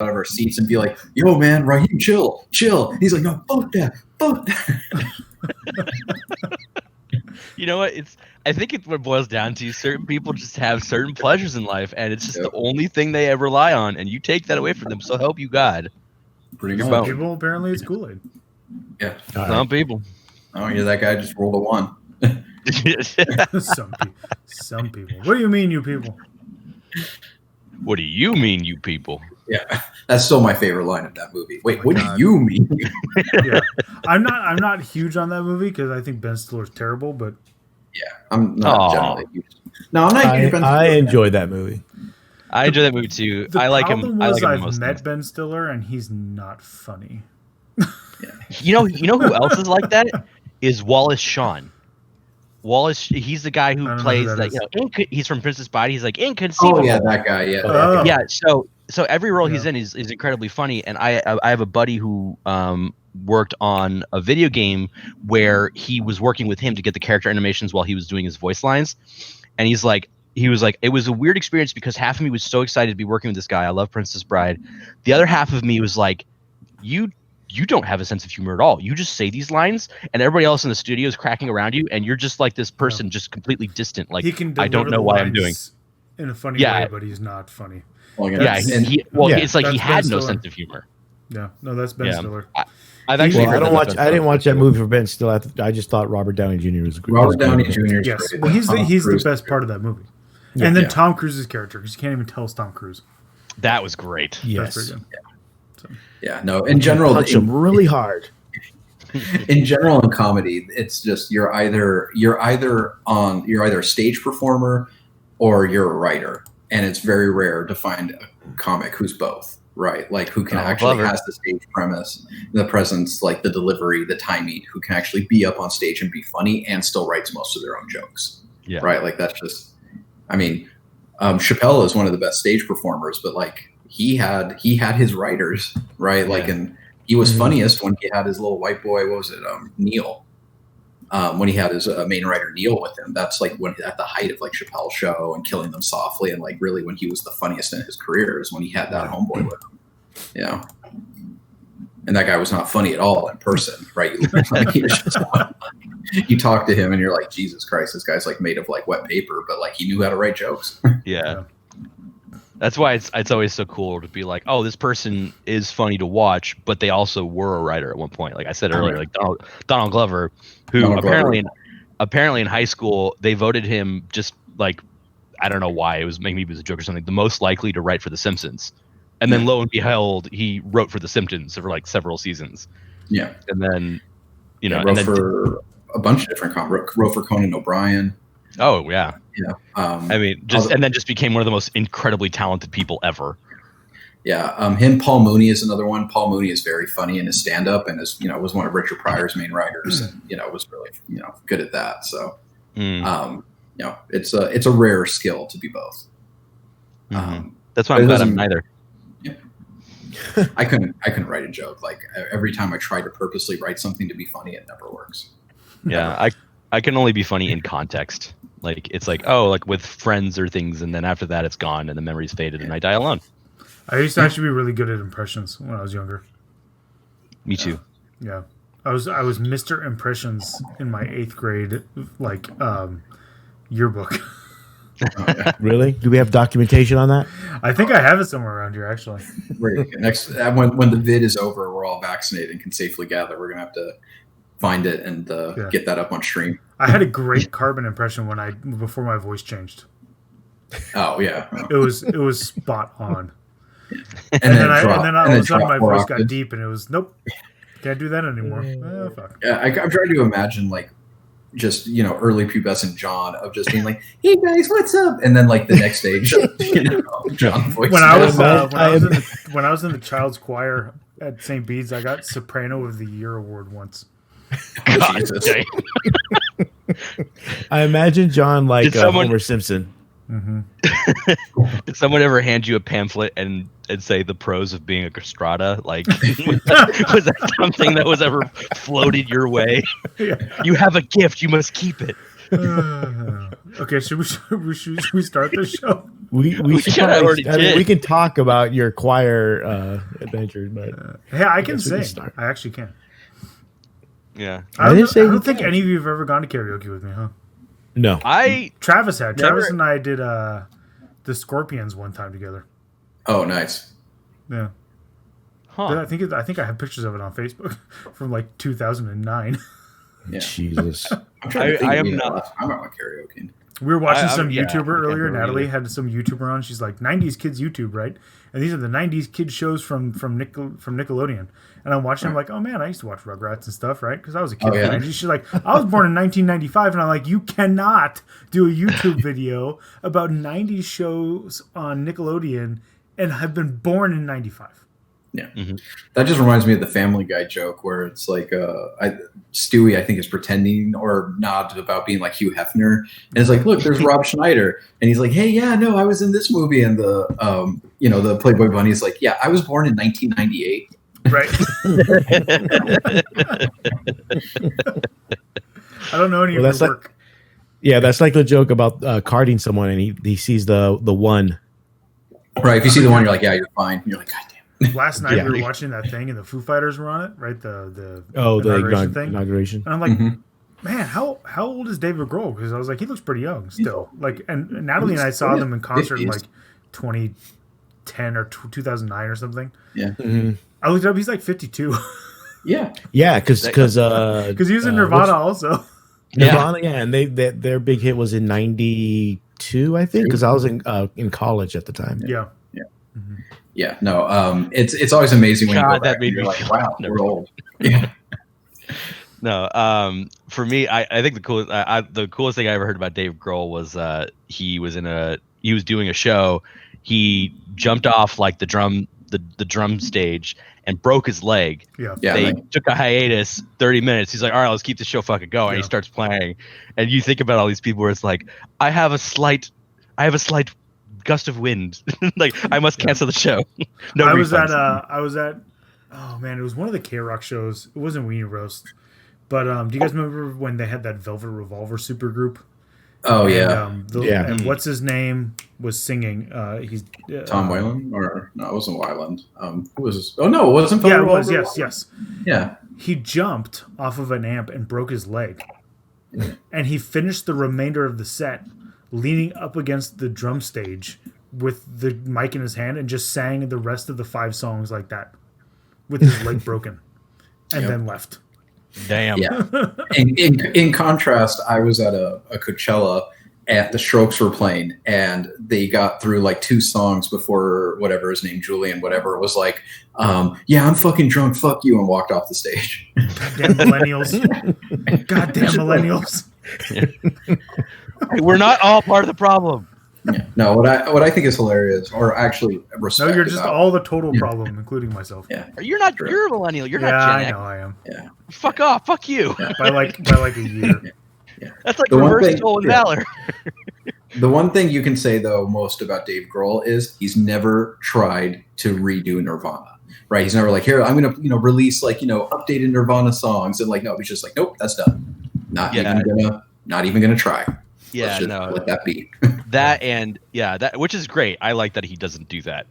of our seats and be like, "Yo, man, Raheem, chill." And he's like, "No, fuck that." You know what? I think it's what boils down to. Certain people just have certain pleasures in life, and it's just the only thing they ever rely on, and you take that away from them. So help you God. Some people apparently it's Kool-Aid. Yeah, some people. Oh, yeah, that guy just rolled a 1. Some people. What do you mean, you people? What do you mean, you people? Yeah, that's still my favorite line of that movie. Wait, what do you mean? Yeah. I'm not huge on that movie because I think Ben Stiller's terrible, but yeah, I'm not generally huge. No, I'm not huge. I enjoy that movie. I enjoy that movie too. I like him. I've met Ben Stiller and he's not funny. You know who else is like that? Is Wallace Shawn. Wallace, he's the guy who plays that. He's from Princess Bride. He's like inconceivable. Oh yeah, that guy. Yeah. Yeah. So every role he's in is incredibly funny. And I have a buddy who worked on a video game where he was working with him to get the character animations while he was doing his voice lines. And he was like, it was a weird experience because half of me was so excited to be working with this guy. I love Princess Bride. The other half of me was like, you don't have a sense of humor at all. You just say these lines and everybody else in the studio is cracking around you. And you're just like this person, just completely distant. Like, I don't know what I'm doing. In a funny way, but he's not funny. Well, it's like he had no sense of humor. Yeah, no, that's Ben Stiller. I didn't watch that movie for Ben Stiller. I just thought Robert Downey Jr. was great. Robert Downey Jr. Yes, well, he's the best part of that movie. Yeah. And then Tom Cruise's character, because you can't even tell it's Tom Cruise. That was great. Yes. No. In general, punch him really hard. In general, in comedy, it's just you're either a stage performer or you're a writer, and it's very rare to find a comic who's both, right? Like who can actually has the stage premise, the presence, like the delivery, the timing, who can actually be up on stage and be funny and still writes most of their own jokes. Yeah. Right. Like that's just, I mean, Chappelle is one of the best stage performers, but like he had his writers, right? Yeah. Like, and he was funniest when he had his little white boy, what was it? Neil. When he had his main writer Neil with him, that's like when at the height of like Chappelle's Show and Killing Them Softly, and like really when he was the funniest in his career is when he had that homeboy with him. Yeah, and that guy was not funny at all in person, right? Like, you talk to him and you're like, Jesus Christ, this guy's like made of like wet paper, but like he knew how to write jokes. Yeah. That's why it's always so cool to be like, oh, this person is funny to watch, but they also were a writer at one point. Like I said earlier, like Donald Glover, who apparently in high school they voted him just like, I don't know why, maybe it was a joke or something, the most likely to write for The Simpsons. And then lo and behold, he wrote for The Simpsons for like several seasons. Yeah. And then, wrote for a bunch of different wrote for Conan O'Brien. Oh yeah. Yeah. I mean, just became one of the most incredibly talented people ever. Yeah. Paul Mooney is another one. Paul Mooney is very funny in his stand-up and is, was one of Richard Pryor's main writers and, was really, good at that. So, it's a rare skill to be both. That's why I'm glad I'm neither. Yeah. I couldn't write a joke. Like every time I try to purposely write something to be funny, it never works. Yeah. I can only be funny in context. Like it's like, oh, like with friends or things, and then after that it's gone and the memory's faded and I die alone. I used to actually be really good at impressions when I was younger. Me too. Yeah. I was Mr. Impressions in my 8th grade yearbook. Really? Do we have documentation on that? I think I have it somewhere around here actually. Next when the vid is over, we're all vaccinated and can safely gather, we're gonna have to find it and get that up on stream. I had a great Carbon impression before my voice changed. Oh yeah, it was spot on. And then all of a sudden my voice got deep, and it was nope, can't do that anymore. Oh, fuck. Yeah, I'm trying to imagine like just early pubescent John of just being like, "Hey guys, what's up?" And then like the next day, John voice. When I was in the child's choir at St. Bede's, I got Soprano of the Year award once. I imagine John like Homer Simpson. Mm-hmm. Did someone ever hand you a pamphlet and say the pros of being a castrata? Like, was that something that was ever floated your way? Yeah. You have a gift, you must keep it. Okay, should we start the show? We should probably, we can talk about your choir adventures, but hey, I can sing. I actually can. Yeah, I don't think any of you have ever gone to karaoke with me, huh? No, Travis had. Travis and I did the Scorpions one time together. Oh, nice. Yeah. Huh. I think I have pictures of it on Facebook from like 2009. Yeah. Jesus. I am not. I'm not karaoke. We were watching some YouTuber earlier. Natalie had some YouTuber on. She's like, 90s kids YouTube, right? And these are the 90s kids shows from Nickelodeon. And I'm watching, I'm like, oh man, I used to watch Rugrats and stuff, right? Because I was a kid. And she's like, I was born in 1995. And I'm like, you cannot do a YouTube video about 90s shows on Nickelodeon and have been born in 95. Yeah, that just reminds me of the Family Guy joke where it's like Stewie, I think, is pretending or not about being like Hugh Hefner, and it's like, look, there's Rob Schneider, and he's like, hey, yeah, no, I was in this movie, and the the Playboy Bunny is like, yeah, I was born in 1998. Right. I don't know any of your work. Yeah, that's like the joke about carding someone, and he sees the one. Right. If you see the one, you're like, yeah, you're fine. You're like, God damn. Last night we were watching that thing, and the Foo Fighters were on it, right? The inauguration. And I'm like, man, how old is David Grohl? Because I was like, he looks pretty young still. Like, and Natalie and I saw them in concert in like 2010 or 2009 or something. Yeah. I looked it up. He's like 52. Yeah. Yeah, because he was in Nirvana also. Nirvana, and their big hit was in '92, I think, because I was in college at the time. Yeah. Yeah, no, it's always amazing when you go back and you're like, wow, we're old. Yeah. No, for me, I think the coolest thing I ever heard about Dave Grohl was he was doing a show. He jumped off like the drum stage and broke his leg. Yeah. They took a hiatus, 30 minutes. He's like, all right, let's keep the show fucking going. And he starts playing. And you think about all these people where it's like, I have a slight gust of wind. Like, I must cancel the show. I was at oh man, it was one of the K-Rock shows. It wasn't Weenie Roast. But do you guys remember when they had that Velvet Revolver supergroup? Oh, yeah. And what's his name was singing. He's Tom Weiland? Or no, it wasn't Weiland. Who was this? Oh, no, it wasn't Velvet Revolver? Yes. Yeah. He jumped off of an amp and broke his leg. And he finished the remainder of the set leaning up against the drum stage with the mic in his hand and just sang the rest of the 5 songs like that with his leg broken and then left. Damn. Yeah. In contrast, I was at a Coachella and the Strokes were playing, and they got through like 2 songs before whatever his name, Julian, whatever, was like, yeah, I'm fucking drunk, fuck you, and walked off the stage. Goddamn millennials. Goddamn millennials. Hey, we're not all part of the problem. Yeah. No, what I think is hilarious, or actually respect. No, you're just all the total problem, including myself. Yeah, you're not. True. You're a millennial. You're not Gen X. I know I am. Yeah. Fuck off. Fuck you. Yeah, by like a year. Yeah. That's like reverse stolen valor. The one thing you can say though most about Dave Grohl is he's never tried to redo Nirvana. Right? He's never like, here, I'm gonna release like updated Nirvana songs, and like no, he's just like, nope, that's done. Not even gonna try. Yeah, no. Let that be. that which is great. I like that he doesn't do that.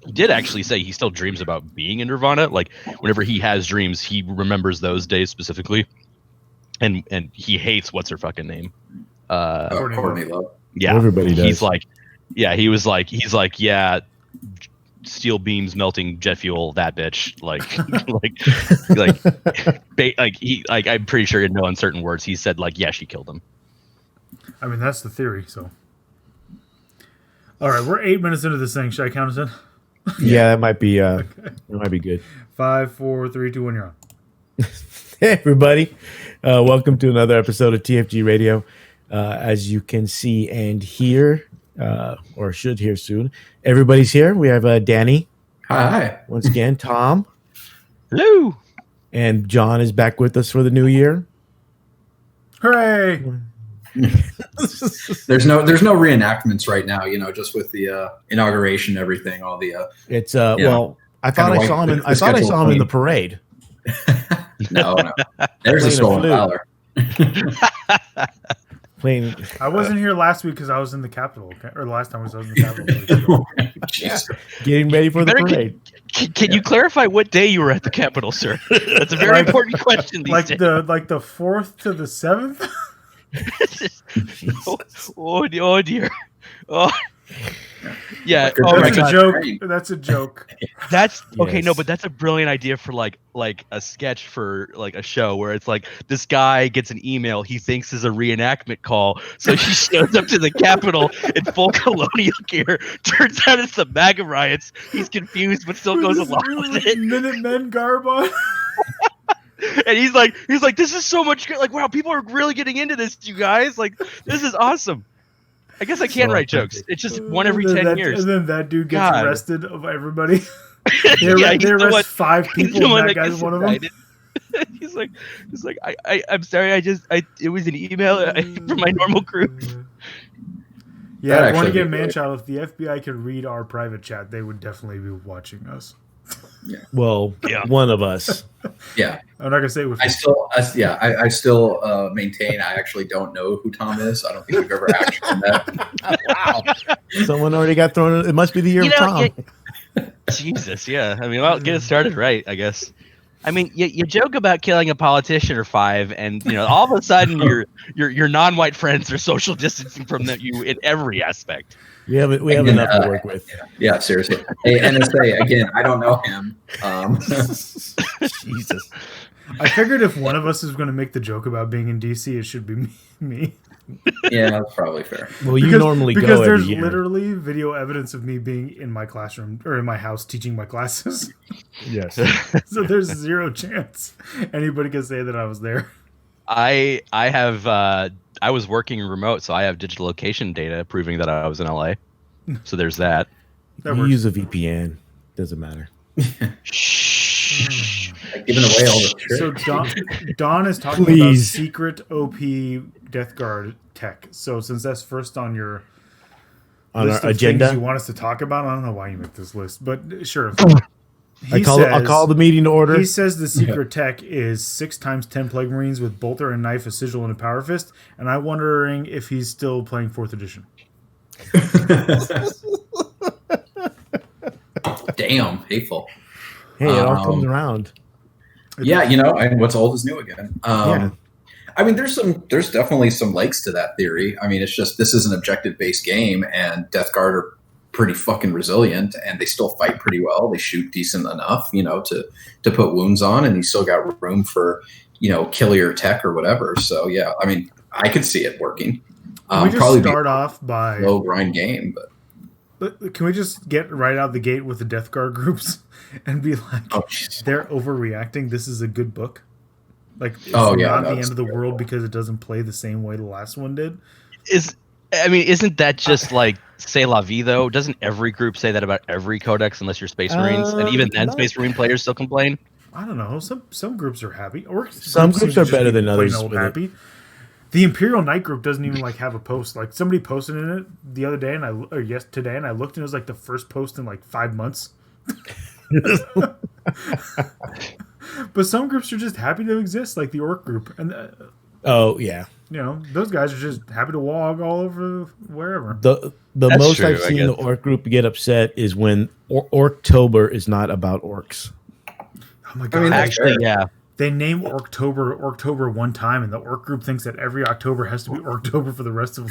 He did actually say he still dreams about being in Nirvana. Like whenever he has dreams, he remembers those days specifically, and he hates what's her fucking name. Courtney Love. Yeah, everybody does. He's like, he's like, yeah, steel beams melting jet fuel, that bitch. I'm pretty sure in no uncertain words, he said like, yeah, she killed him. I mean, that's the theory. So, all right, we're 8 minutes into this thing. Should I count us in? Yeah, that might be. That might be good. 5, 4, 3, 2, 1. You're on. Hey, everybody! Welcome to another episode of TFG Radio. As you can see and hear, or should hear soon, everybody's here. We have Danny. Hi. Once again, Tom. Hello. And John is back with us for the new year. Hooray! There's no reenactments right now, just with the inauguration and everything, all the it's well, I thought I saw him in the parade. No. There's a stolen valor. playing. I wasn't here last week because I was in the Capitol, or the last time I was in the Capitol. Getting ready for the parade. Can you clarify what day you were at the Capitol, sir? That's a very important question these days. The 4th to the 7th. oh dear. Oh. Yeah. That's a joke. That's a joke. That's okay. No, but that's a brilliant idea for like a sketch for like a show where it's like this guy gets an email he thinks is a reenactment call, so he shows up to the Capitol in full colonial gear. Turns out it's the MAGA riots. He's confused, but still goes along with it. Minutemen garb on. And he's like, this is so much good. Like, wow, people are really getting into this, you guys. Like, this is awesome. I guess I can write jokes. It's just one every 10 years. And then that dude gets arrested of everybody. They arrest 5 people, and that guy's one of them. he's like, I'm sorry, it was an email from my normal group. Yeah, I want to get man-child. If the FBI could read our private chat, they would definitely be watching us. Yeah. Well, one of us. Yeah. I'm not gonna say which. I still maintain I actually don't know who Tom is. I don't think we've ever actually met. Wow. Someone already got thrown. It must be the year of Tom. Jesus, yeah. I mean, well, get it started right, I guess. I mean, you joke about killing a politician or 5, and all of a sudden your non-white friends are social distancing from you in every aspect. We have enough to work with. Yeah, seriously. Hey, NSA, again, I don't know him. Jesus. I figured if one of us is going to make the joke about being in DC, it should be me. Yeah, that's probably fair. Well, you normally go because there's every year. Literally video evidence of me being in my classroom or in my house teaching my classes. Yes. So there's 0 chance anybody can say that I was there. I was working remote, so I have digital location data proving that I was in LA. So there's that. You use a VPN. Doesn't matter. Shh. Like giving away all the tricks. So Don is talking about secret OP Death Guard tech. So since that's first on your list our of agenda, things you want us to talk about, I don't know why you make this list, but sure. I'll call the meeting to order. He says the secret tech is 6 times 10 Plague Marines with bolter and knife, a sigil, and a power fist. And I'm wondering if he's still playing 4th edition. Damn, hateful. Hey, it all comes around. Yeah, and what's old is new again. Yeah. I mean, there's definitely some legs to that theory. I mean, it's just this is an objective-based game, and Death Guard are pretty fucking resilient, and they still fight pretty well. They shoot decent enough, to put wounds on, and you still got room for, killier tech or whatever. So yeah, I mean, I could see it working. We just probably start off by low grind game, but can we just get right out the gate with the Death Guard groups and be like, they're overreacting? This is a good book. Like, it's not the end of the world because it doesn't play the same way the last one did. Isn't that just like say la vie though? Doesn't every group say that about every codex unless you're Space Marines? And even then, Space Marine players still complain. I don't know. Some groups are happy, or some groups are better than others. Happy. The Imperial Knight group doesn't even have a post. Like somebody posted in it the other day, today, and I looked, and it was like the first post in 5 months. But some groups are just happy to exist, like the Orc group, and those guys are just happy to walk all over wherever. The most I've seen the Orc group get upset is when Orctober is not about orcs. Oh my god! Actually, yeah. They name Orctober one time, and the Orc group thinks that every October has to be Orctober for the rest of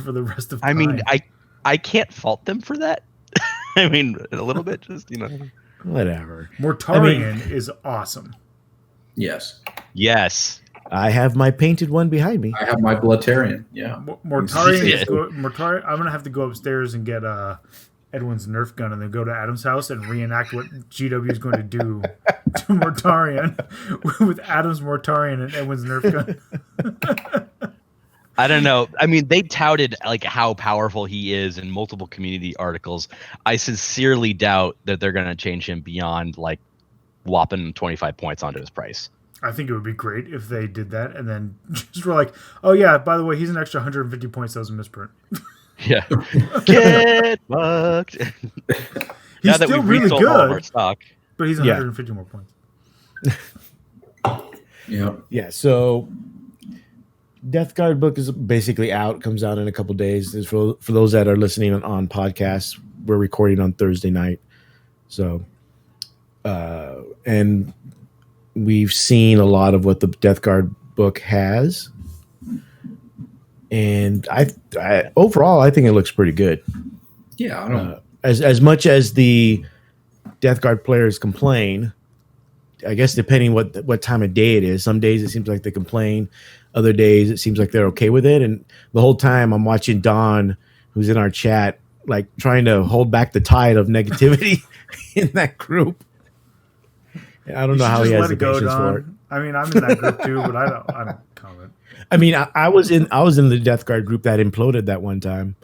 for the rest of time. I mean, I can't fault them for that. I mean, a little bit, just whatever. Mortarion is awesome. Yes. I have my painted one behind me. I have my Bloodtarian. Yeah. Mortarion. I'm gonna have to go upstairs and get Edwin's Nerf gun and then go to Adam's house and reenact what GW is going to do to Mortarion with Adam's Mortarion and Edwin's Nerf gun. I don't know. I mean, they touted how powerful he is in multiple community articles. I sincerely doubt that they're going to change him beyond whopping 25 points onto his price. I think it would be great if they did that and then just were like, oh yeah, by the way, he's an extra 150 points. That was a misprint. Yeah. Get fucked. He's still really good, all of our stock. But he's 150 more points. Yeah. Yeah. So Death Guard book is basically out. Comes out in a couple days. For those that are listening on podcasts, we're recording on Thursday night. So, and we've seen a lot of what the Death Guard book has, and I overall I think it looks pretty good. Yeah, I don't. As much as the Death Guard players complain, I guess depending what time of day it is. Some days it seems like they complain. Other days it seems like they're okay with it. And the whole time I'm watching Don, who's in our chat, like trying to hold back the tide of negativity in that group. I don't know how he has the patience for it. I mean, I'm in that group too, but I don't comment. I mean, I was in the Death Guard group that imploded that one time.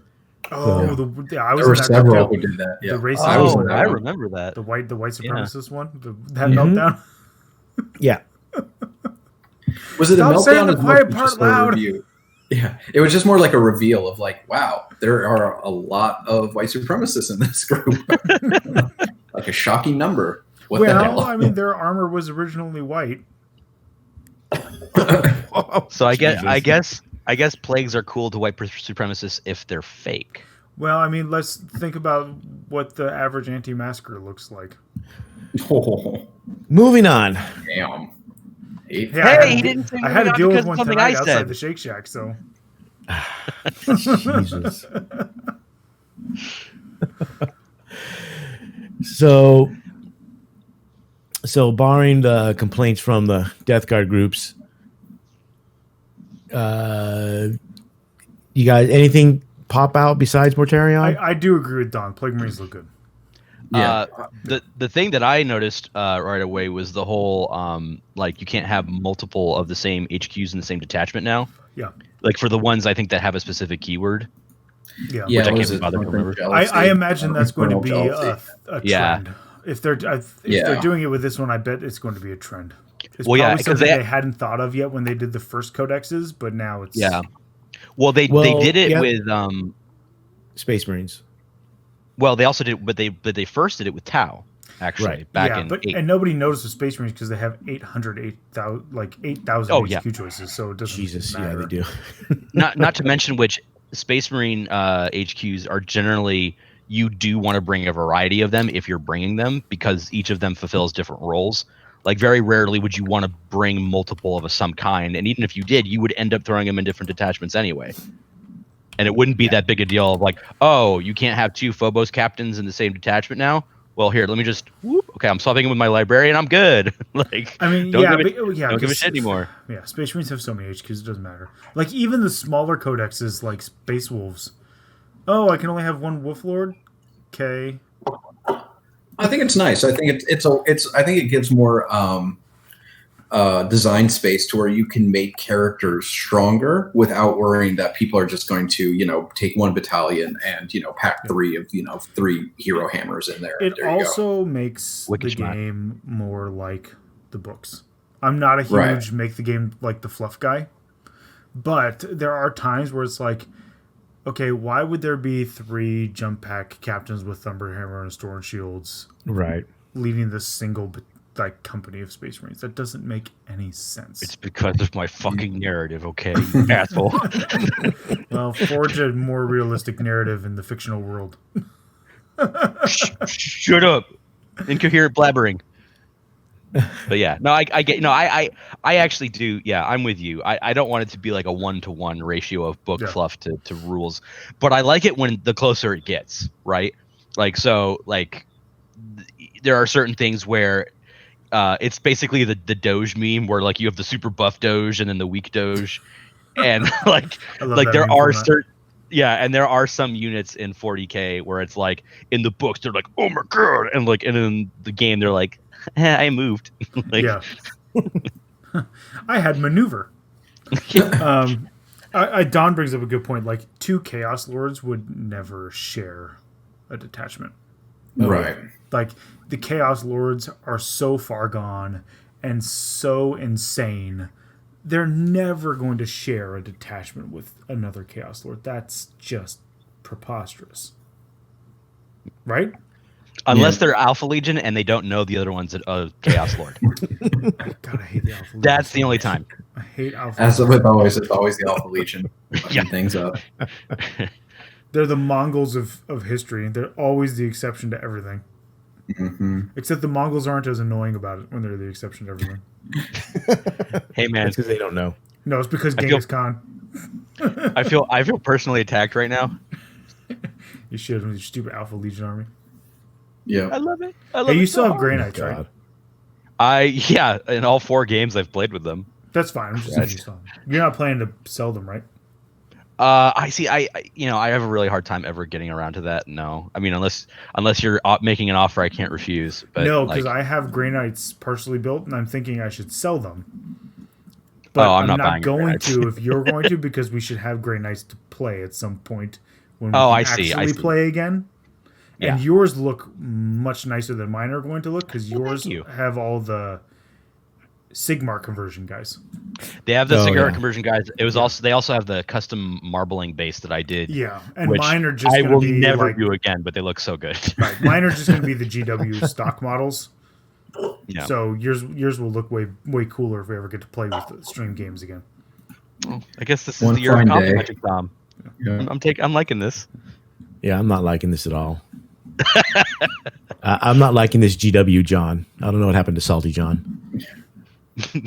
Oh, So, I was There were in that several group who too. did that. The Yeah. racist I was Oh, in that I one. remember that. the white supremacist one, that Mhm. meltdown. yeah. Was it Stop a saying meltdown? the or quiet was it part just a loud. review? Yeah, it was just more like a reveal of like, wow, there are a lot of white supremacists in this group. Like a shocking number. What the Well, hell? I mean, their armor was originally white. So I Jesus. guess plagues are cool to white supremacists if they're fake. Well, I mean, let's think about what the average anti-masker looks like. Oh, Moving on. damn. Hey, Hey, he didn't say I had to moving on deal with because of one something tonight I outside said. the Shake Shack, so Jesus. So barring the complaints from the Death Guard groups, you guys anything pop out besides Mortarion? I do agree with Don. Plague Marines look good. Yeah. The thing that I noticed right away was the whole like you can't have multiple of the same HQs in the same detachment now. Yeah, Like for the ones I think that have a specific keyword. yeah. Yeah, I was can't be it bothered to remember. jealousy? I imagine that's going to be Jealousy. a Yeah. trend. If they're Yeah. doing it with this one, I bet it's going to be a trend. It's Well, yeah, probably 'cause something they- they hadn't thought of yet when they did the first codexes, but now it's Yeah. Well, they Well, did it yeah. with Space Marines. well, they also did, but they first did it with Tau, actually, Right. back yeah, in but 8. and nobody knows the Space Marines because they have 8,000 Oh, HQ yeah. choices, so it doesn't Jesus, matter. yeah, they do. Not to mention which Space Marine HQs are generally you do want to bring a variety of them if you're bringing them because each of them fulfills different roles. Like very rarely would you want to bring multiple of some kind, and even if you did, you would end up throwing them in different detachments anyway. And it wouldn't be that big a deal of like, oh, you can't have 2 Phobos captains in the same detachment now. Well, here, let me just okay, I'm swapping them with my librarian. I'm good. Like, I mean, don't yeah, give but, yeah, don't give a 'cause- shit anymore. Yeah, Space Marines have so many HQs, it doesn't matter. Like even the smaller codexes, like Space Wolves. Oh, I can only have one Wolf Lord. Okay. I think it's nice. I think I think it gives more design space to where you can make characters stronger without worrying that people are just going to, take one battalion and, pack 3 of, 3 hero hammers in there. It There you go. also makes Wicked the smart. game more like the books. I'm not a huge Right. make the game like the fluff guy, but there are times where it's like, okay, why would there be 3 jump pack captains with Thunderhammer and Storm Shields Right. leading this single company of Space Marines? That doesn't make any sense. It's because of my fucking narrative, okay, you asshole. Well, forge a more realistic narrative in the fictional world. Shut up. Incoherent blabbering. But yeah, no, I get, no, I actually do. Yeah, I'm with you. I don't want it to be like a 1-to-1 ratio of book fluff to rules, but I like it when the closer it gets, right? Like, so like there are certain things where it's basically the Doge meme where like you have the super buff Doge and then the weak Doge, and like there are certain. Yeah, and there are some units in 40K where it's like in the books they're like, oh my god, and like and in the game they're like, I moved. Like, yeah. I had maneuver. Don brings up a good point. Like 2 Chaos Lords would never share a detachment. Right. Like the Chaos Lords are so far gone and so insane. They're never going to share a detachment with another Chaos Lord. That's just preposterous. Right? unless they're Alpha Legion and they don't know the other one's a Chaos Lord. God, I hate the Alpha Legion. That's the only time. I hate Alpha. As with always, it's always the Alpha Legion fucking things up. They're the Mongols of history. They're always the exception to everything. Mm-hmm. Except the Mongols aren't as annoying about it when they're the exception to everything. Hey man, because they don't know. No, it's because Genghis Khan. I feel personally attacked right now. You should with your stupid Alpha Legion army. Yeah, I love it. Hey, you still have Grey Knights, right? In all 4 games I've played with them. That's fine. I'm just saying you still have them. You're not planning to sell them, right? I see. I have a really hard time ever getting around to that. No, I mean unless you're making an offer I can't refuse. But no, because I have Grey Knights partially built, and I'm thinking I should sell them. But I'm not buying going to if you're going to, because we should have Grey Knights to play at some point when we I actually see. play again. Yeah. And yours look much nicer than mine are going to look, because yours thank you. have all the Sigmar conversion guys. They have the Sigmar conversion guys. They also have the custom marbling base that I did. Yeah, and which mine are just I will be never do again, but they look so good. Right, mine are just going to be the GW stock models. Yeah. So yours will look way cooler if we ever get to play with the stream games again. Well, I guess this is the year of complimenting Tom. Yeah. I'm liking this. Yeah, I'm not liking this at all. I'm not liking this GW John. I don't know what happened to Salty John. I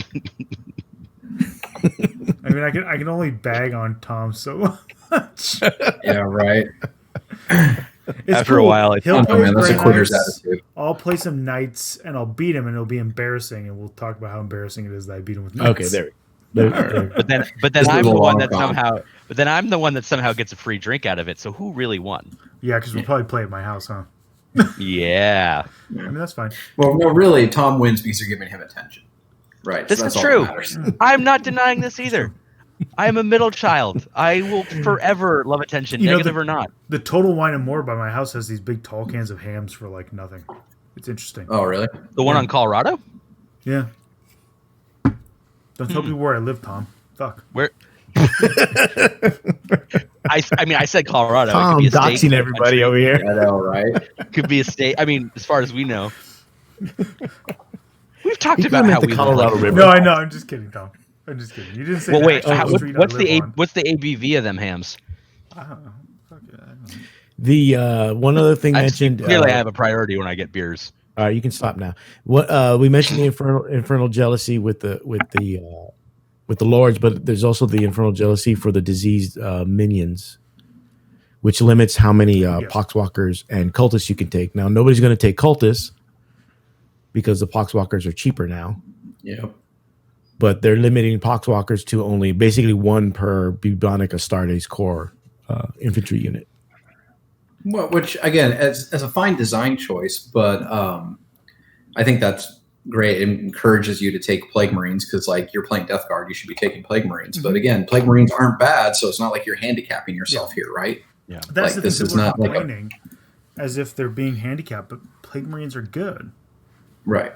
mean, I can only bag on Tom so much. Yeah, right. After a while, he'll play that's a quitter's Knights. attitude. I'll play some Knights and I'll beat him, and it'll be embarrassing, and we'll talk about how embarrassing it is that I beat him with Knights. Okay, there. But then I'm the one that somehow. But then I'm the one that somehow gets a free drink out of it. So who really won? Yeah, because we'll probably play at my house, huh? Yeah. I mean, that's fine. Well, no, really, Tom wins because you're giving him attention. Right. This is true. I'm not denying this either. I am a middle child. I will forever love attention, negative or not. The Total Wine and More by my house has these big tall cans of hams for like nothing. It's interesting. Oh, really? The one on Colorado? Yeah. Don't tell people where I live, Tom. Fuck. Where? I said Colorado. Tom, it could be a doxing state, everybody over here. I know, right? It could be a state. I mean, as far as we know. We've talked about how we Colorado River. No, I know. I'm just kidding, Tom. I'm just kidding. You didn't say. Well, wait. What's What's the ABV of them hams? I don't know. Fuck it, I don't know. The one other thing mentioned. Clearly, I have a priority when I get beers. All right, you can stop now. What we mentioned the infernal jealousy with the lords, but there's also the infernal jealousy for the diseased minions, which limits how many poxwalkers and cultists you can take. Now, nobody's going to take cultists because the poxwalkers are cheaper now. Yep. But they're limiting poxwalkers to only basically one per bubonic Astartes core infantry unit. Well, which again, as a fine design choice, but I think that's great. It encourages you to take Plague Marines because, like, you're playing Death Guard, you should be taking Plague Marines. Mm-hmm. But again, Plague Marines aren't bad, so it's not like you're handicapping yourself here, right? Yeah, that's like, the thing. This is not complaining as if they're being handicapped, but Plague Marines are good. Right.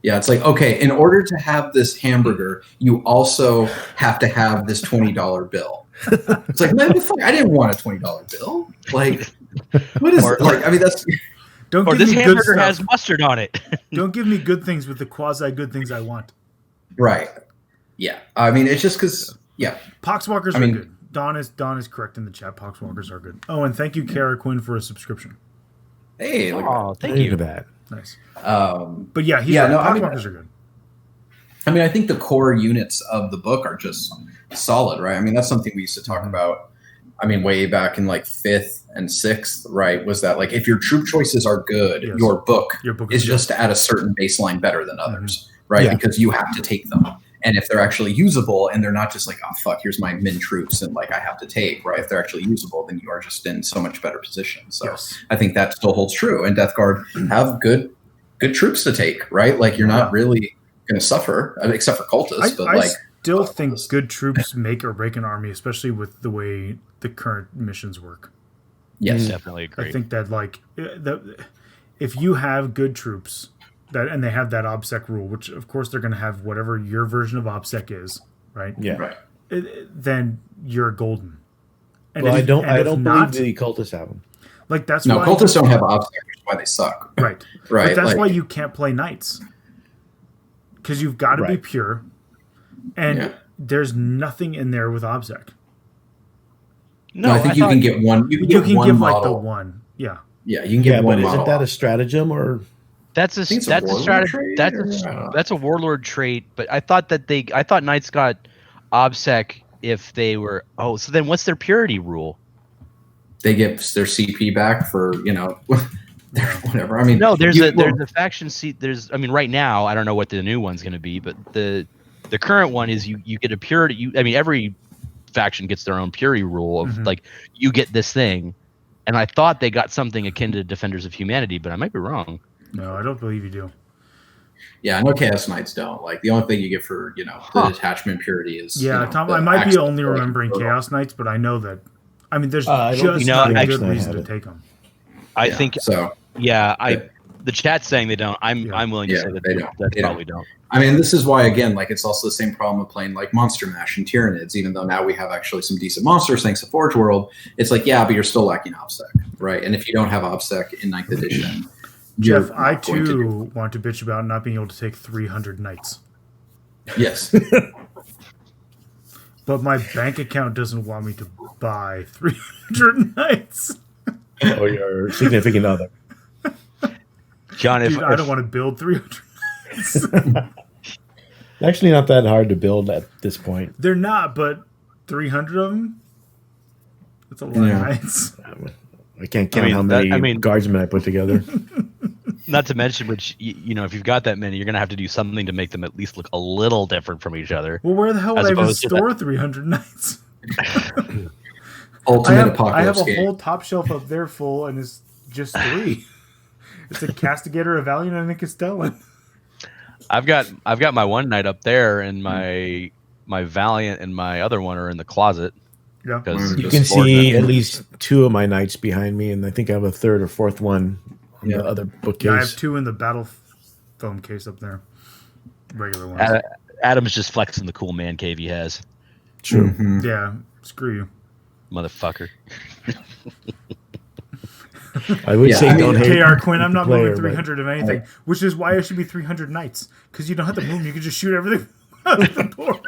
Yeah, it's like, okay, in order to have this hamburger, you also have to have this $20 bill. It's like, man, I didn't want a $20 bill. Like, what is like? I mean, that's. Don't or give this me hamburger good has mustard on it. Don't give me good things with the quasi good things I want. Right. Yeah. I mean, it's just because. Yeah. Poxwalkers are good. Don is correct in the chat. Poxwalkers are good. Oh, and thank you, Kara Quinn, for a subscription. Hey, look thank you for that. Nice. But yeah, Poxwalkers are good. I mean, I think the core units of the book are just solid, right? I mean, that's something we used to talk about. I mean, way back in like 5th and 6th, right? Was that like, if your troop choices are good, yes. your book is good. Just at a certain baseline better than others, right? Yeah. Because you have to take them. And if they're actually usable and they're not just like, oh, fuck, here's my min troops and like I have to take, right? If they're actually usable, then you are just in so much better position. So I think that still holds true. And Death Guard have good troops to take, right? Like you're not really going to suffer, except for cultists. I still think good troops make or break an army, especially with the way the current missions work. Yes, definitely agree. I think that like if you have good troops and they have that OBSEC rule, which of course they're going to have whatever your version of OBSEC is, right? Yeah. Right. Then you're golden. And well, I don't believe the cultists have them. Like that's why cultists don't have OBSEC, which is why they suck. Right. Right. But that's why you can't play knights. Because you've got to be pure. And there's nothing in there with OBSEC. No, I think you can get one. You can give model. like the one. Yeah. Yeah, you can get one. But isn't that a stratagem or? That's a strategy. That's a warlord trait. But I thought knights got OBSEC if they were. Oh, so then what's their purity rule? They get their CP back for whatever. I mean, no, there's a faction seat. Right now I don't know what the new one's going to be, but the current one is you get a purity. Every faction gets their own purity rule of like you get this thing, and I thought they got something akin to Defenders of Humanity, but I might be wrong. No, I don't believe you do. Yeah, no Chaos Knights don't. Like the only thing you get for the detachment purity is Tom. I might be only remembering Chaos Knights, but I know that. I mean, there's just not a good reason to take them. I think so. Yeah, the chat's saying they don't. I'm willing to say that they probably don't. I mean, this is why again, like it's also the same problem with playing like Monster Mash and Tyranids. Even though now we have actually some decent monsters thanks to Forge World, it's like but you're still lacking OBSEC, right? And if you don't have OBSEC in 9th edition. Jeff, I too want to bitch about not being able to take 300 knights. Yes. But my bank account doesn't want me to buy 300 knights. Or your significant other. John, I don't want to build 300 knights. Actually not that hard to build at this point. They're not, but 300 of them? That's a lot of knights. I can't count how many guardsmen I put together. Not to mention, which if you've got that many, you're gonna have to do something to make them at least look a little different from each other. Well, where the hell would I even store 300 knights? Ultimate Apocalypse I have a game. whole top shelf up there full, and it's just 3. It's a Castigator, a Valiant, and a Castellan. I've got my one knight up there, and my Valiant and my other one are in the closet. Yeah, you can see at least 2 of my knights behind me, and I think I have a 3rd or 4th one in the other bookcase. Yeah, I have 2 in the battle foam case up there. Regular ones. Adam's just flexing the cool man cave he has. True. Mm-hmm. Yeah, screw you, motherfucker. I would say don't hate KR Quinn. I'm not moving 300 of anything, which is why it should be 300 knights, because you don't have to move. You can just shoot everything out of the board.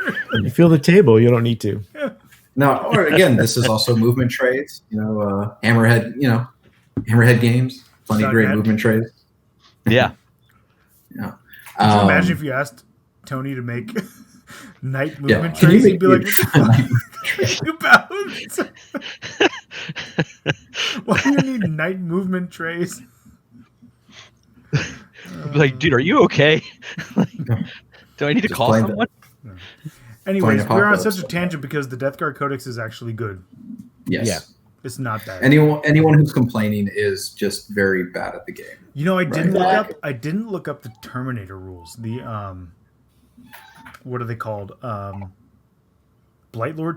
You feel the table. You don't need to. Yeah. Now, or again, this is also movement trades. Hammerhead. Hammerhead games. Plenty of great movement trades. Yeah. Yeah. Could you imagine if you asked Tony to make night movement trades? He'd be like, "What the fuck? Why do you need night movement trays?" Like, dude, are you okay? Do I need to call someone? No. Anyways, we're on such a tangent because the Death Guard Codex is actually good. Yes. Yeah. It's not bad. Anyone who's complaining is just very bad at the game. I didn't look up the Terminator rules. The what are they called? Blightlord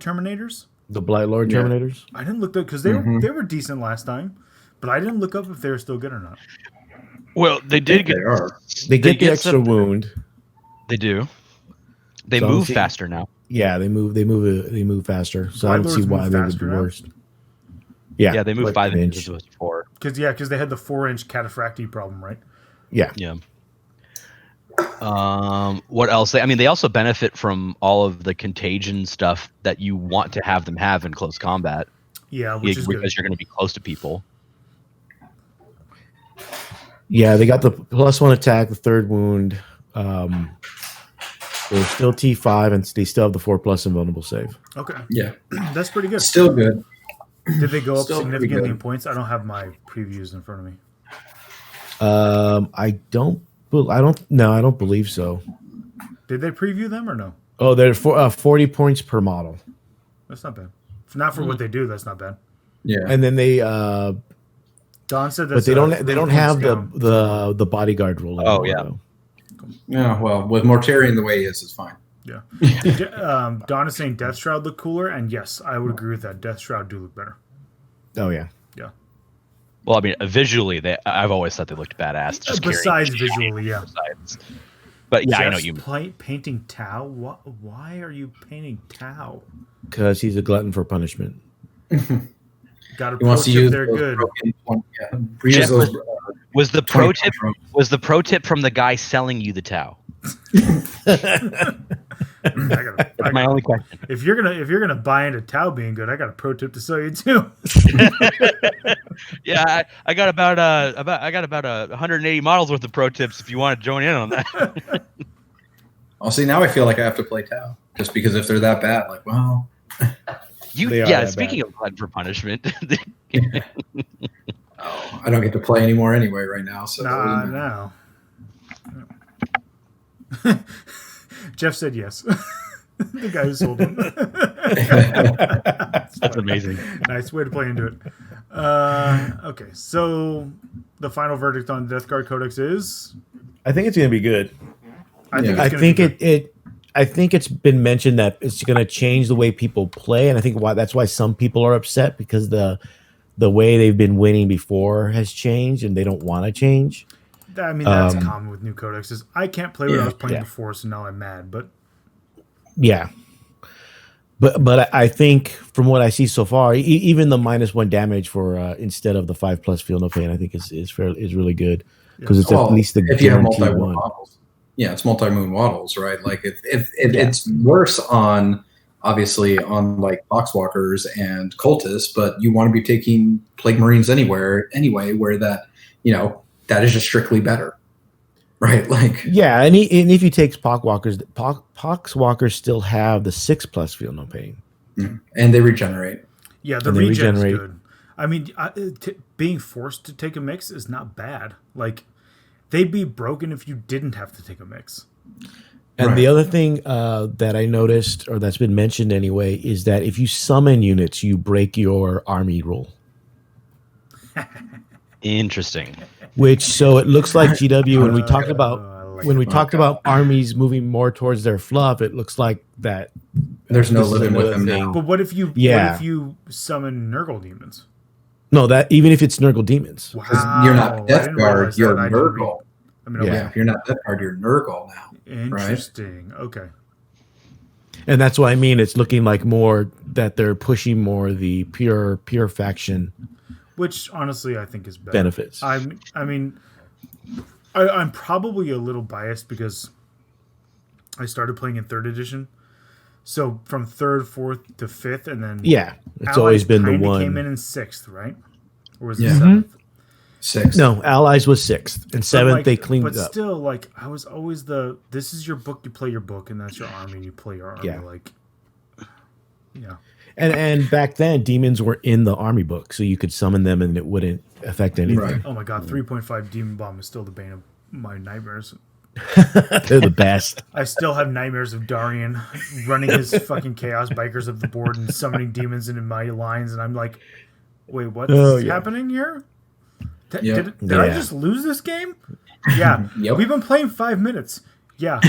Terminators? The Blightlord Terminators? I didn't look up because they were decent last time, but I didn't look up if they were still good or not. Well, they did get they get the extra wound. They do. They move faster now. Yeah, they move faster. So I don't see why they would be worse. Yeah, they move 5 inches as opposed to 4. Because they had the 4-inch cataphracti problem, right? Yeah. Yeah. What else? They also benefit from all of the contagion stuff that you want to have them have in close combat. Yeah, which is good. Because you're going to be close to people. Yeah, they got the +1 attack, the 3rd wound. They're still T5, and they still have the 4+ invulnerable save. Okay. Yeah. That's pretty good. Still good. Did they go up significantly in points? I don't have my previews in front of me. I don't believe so. Did they preview them or no? Oh, they're 40 points per model. That's not bad. Not for what they do. That's not bad. Yeah. And then they Don said that, but they don't have the bodyguard rule. Oh yeah. Though. Yeah. Well, with Mortarion the way he is, it's fine. Yeah. Don is saying Death Shroud look cooler, and yes, I would agree with that. Death Shroud do look better. Oh yeah. Yeah. Well, visually, I've always thought they looked badass. Just besides visually, yeah. But yeah, I know you. Painting Tau. Why are you painting Tau? Because he's a glutton for punishment. Got a pro tip there. Good. Was the pro tip from the guy selling you the Tau? That's my only question. If you're gonna buy into Tau being good, I got a pro tip to sell you too. Yeah, I got about 180 models worth of pro tips if you want to join in on that. Well, see, now I feel like I have to play Tau just because if they're that bad, like, well, Speaking of glutton for punishment, I don't get to play anymore anyway right now. So no. Jeff said yes. The guy who sold him. That's amazing. Nice way to play into it. Okay, so the final verdict on Death Guard Codex is? I think it's going to be good. I think it's been mentioned that it's going to change the way people play, and I think that's why some people are upset because the way they've been winning before has changed, and they don't want to change. I mean, that's common with new codexes. I can't play what I was playing before, so now I'm mad. But yeah, but I think from what I see so far, even the -1 damage for instead of the 5+ feel no pain, I think is really good because it's at least the if you have guaranteed multi-moon one. models. Yeah, it's multi-moon waddles, right? Like if it's worse on obviously on like boxwalkers and cultists, but you want to be taking Plague Marines anyway, where that that is just strictly better, right? Like and if you take Poxwalkers still have the 6+ feel no pain, and they regenerate. Yeah, the regen is good. I mean, being forced to take a mix is not bad. Like they'd be broken if you didn't have to take a mix. And the other thing that I noticed, or that's been mentioned anyway, is that if you summon units, you break your army rule. Interesting. So it looks like GW when we talked about armies moving more towards their fluff, it looks like that. There's no living with them now. But what if you summon Nurgle demons? No, that even if it's Nurgle demons, wow. You're not Death Guard, you're Nurgle. If you're not Death Guard, you're Nurgle now. Interesting. Right? Okay. And that's what I mean. It's looking like more that they're pushing more the pure faction, which honestly I think is better. Benefits. I'm probably a little biased because I started playing in 3rd edition. So from 3rd, 4th to 5th, and then it's always been the one. Came in 6th, right? Or was it 7th? 6th. No, Allies was 6th, and 7th they cleaned it up. But still, like I was always this is your book, you play your book, and that's your army, and you play your army. And back then, demons were in the army book, so you could summon them, and it wouldn't affect anything. Right. Oh my god, 3.5 demon bomb is still the bane of my nightmares. They're the best. I still have nightmares of Darian running his fucking chaos bikers up the board and summoning demons into my lines, and I'm like, wait, what's happening here? Did I just lose this game? Yeah. We've been playing 5 minutes. Yeah.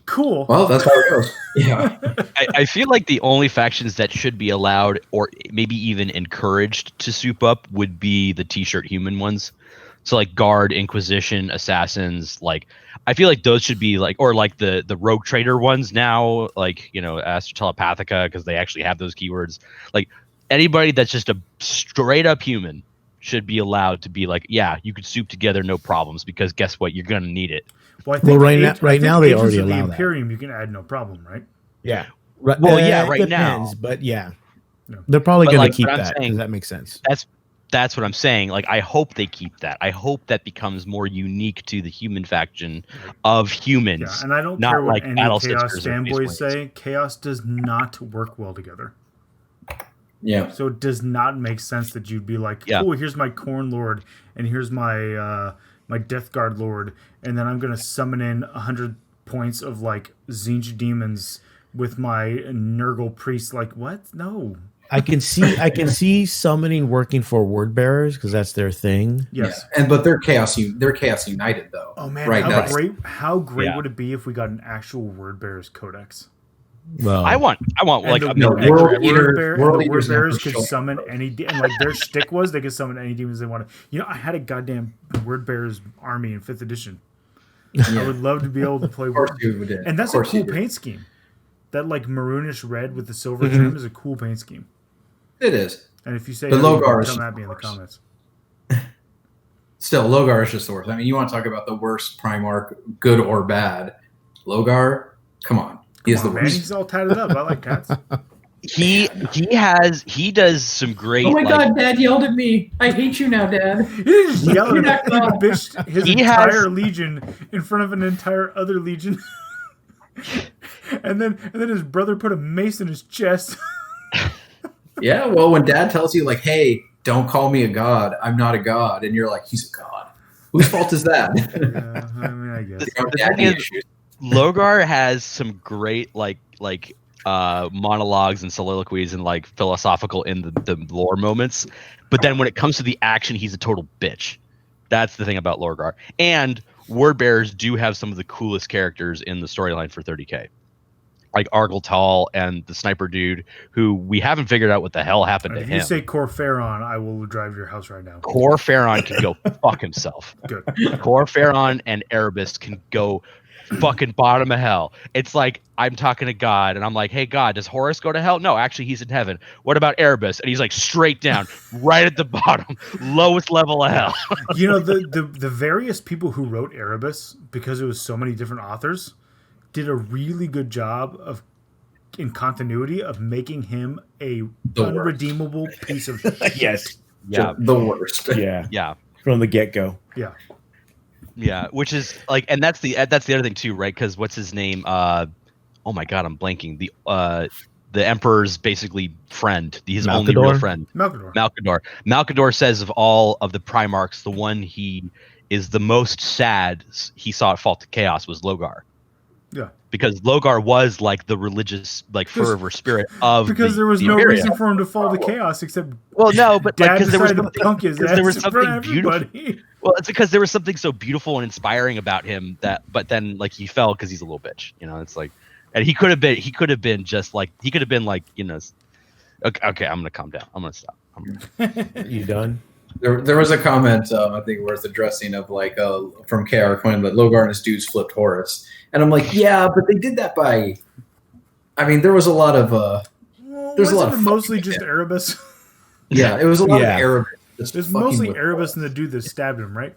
Cool. Well, that's how it goes. Yeah. I feel like the only factions that should be allowed or maybe even encouraged to soup up would be the t-shirt human ones. So like Guard, Inquisition, Assassins, like I feel like those should be like, or like the Rogue Trader ones now, like, Astra Telepathica, because they actually have those keywords. Like anybody that's just a straight up human should be allowed to be like, yeah, you could soup together no problems, because guess what? You're gonna need it. Well, I think right now they already allow the Imperium, you can add no problem, right? Yeah. Right depends, now. But they're probably going to keep that. Saying, does that make sense? That's what I'm saying. Like, I hope they keep that. I hope that becomes more unique to the human faction of humans. Yeah, and I don't not care what like any Battle Chaos Sisters fanboys say. Chaos does not work well together. Yeah. So it does not make sense that you'd be like, oh, here's my Corn Lord, and here's my my Death Guard Lord, and then I'm going to summon in 100 points of like Zinj demons with my Nurgle priest. Like, what? No. I can see summoning working for word bearers because that's their thing. Yes, but they're chaos united though. Oh man, right? How great would it be if we got an actual word bearers codex? Well, I want like the word bearers could summon any and like their shtick was they could summon any demons they wanted. I had a goddamn word bearers army in 5th edition. I would love to be able to play and that's a cool paint scheme. That like maroonish red with the silver trim is a cool paint scheme. It is. And if you say the Logar, come at me in the comments. Still, Logar is just the worst. I mean, you want to talk about the worst Primarch, good or bad? Logar, come on. He is the man, worst. he's all tatted up. I like tats. He does some great. Oh my like, God, Dad yelled at me. I hate you now, Dad. He didn't just yell at him. He God. bitched his entire legion in front of an entire other legion. and then his brother put a mace in his chest. Yeah, well, when Dad tells you, like, hey, don't call me a god. I'm not a god. And you're like, he's a god. Whose fault is that? Yeah, I mean, I guess. Logar has some great monologues and soliloquies and like philosophical in the lore moments, but then when it comes to the action, he's a total bitch. That's the thing about Logar. And Word Bearers do have some of the coolest characters in the storyline for 30K, like Argletal and the sniper dude, who we haven't figured out what the hell happened to him. If you say Corferon, I will drive to your house right now. Corferon can go fuck himself. Good. Corferon and Erebus can go fucking bottom of hell. It's like I'm talking to God and I'm like, hey God, does Horus go to hell? No, actually he's in heaven. What about Erebus? And he's like straight down, right at the bottom, lowest level of hell. You know, the various people who wrote Erebus, because it was so many different authors, did a really good job in continuity of making him a unredeemable piece of shit. Yes. Yeah. The worst. Yeah. Yeah. From the get-go. Yeah. Yeah, which is like, and that's the other thing too, right? Because what's his name? Oh my God, I'm blanking. The Emperor's basically friend, his only real friend, Malcador. Malcador says of all of the Primarchs, the one he is the most sad he saw at fault to chaos was Logar. Yeah, because Logar was like the religious, like fervor spirit of there was no reason for him to fall to chaos except but Dad because there was something beautiful. Well, it's because there was something so beautiful and inspiring about him but then like he fell because he's a little bitch, you know. It's like, and he could have been like, you know, okay, I'm gonna calm down. I'm gonna stop. You done? There was a comment I think worth addressing of like from KR Coin that Logar and his dudes flipped Horus, and I'm like, yeah, but they did that by. I mean, there was a lot of. There's a lot of mostly just Erebus. Yeah, it was a lot of Erebus. There's mostly Erebus and the dude that stabbed him, right?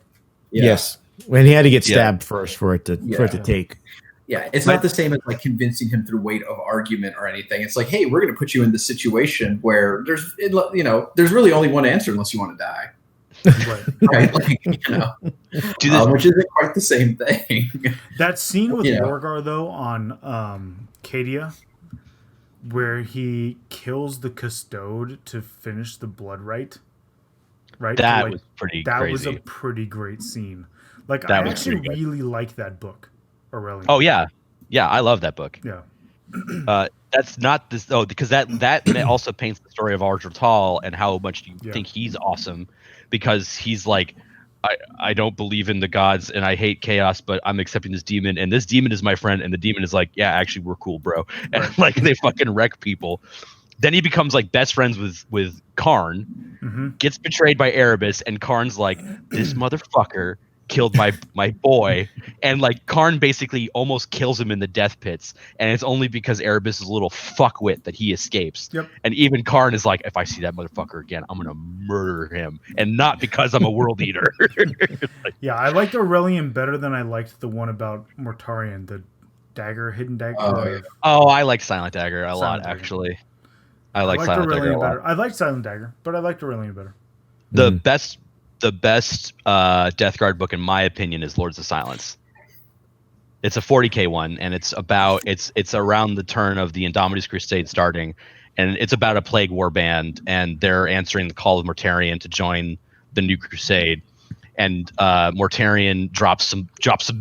Yeah. Yes, when he had to get stabbed first for it to take. Yeah, it's not the same as like convincing him through weight of argument or anything. It's like, hey, we're going to put you in this situation where there's really only one answer unless you want to die. Right? Like, you know, which isn't quite the same thing. That scene with Lorgar, though, on Cadia, where he kills the custode to finish the blood rite, right? That was pretty That crazy. was a pretty great scene. Like, I actually really like that book. Aurelian. Oh yeah, I love that book. Yeah, that's not this because that also paints the story of Argletal and how much you think he's awesome, because he's like, I don't believe in the gods and I hate chaos, but I'm accepting this demon and this demon is my friend, and the demon is like, yeah, actually we're cool, bro, and like they fucking wreck people. Then he becomes like best friends with Karn, gets betrayed by Erebus, and Karn's like, this motherfucker killed my boy, and like Karn basically almost kills him in the death pits, and it's only because Erebus is a little fuckwit that he escapes. And even Karn is like, if I see that motherfucker again, I'm gonna murder him, and not because I'm a world eater. Yeah, I liked Aurelian better than I liked the one about Mortarion, the hidden dagger. I like Silent Dagger a lot, actually. I like Silent Dagger a lot. I liked Silent Dagger, but I liked Aurelian better. The best Death Guard book, in my opinion, is Lords of Silence. It's a 40K one, and it's around the turn of the Indomitus Crusade starting, and it's about a plague war band, and they're answering the call of Mortarion to join the new crusade. And Mortarion drops some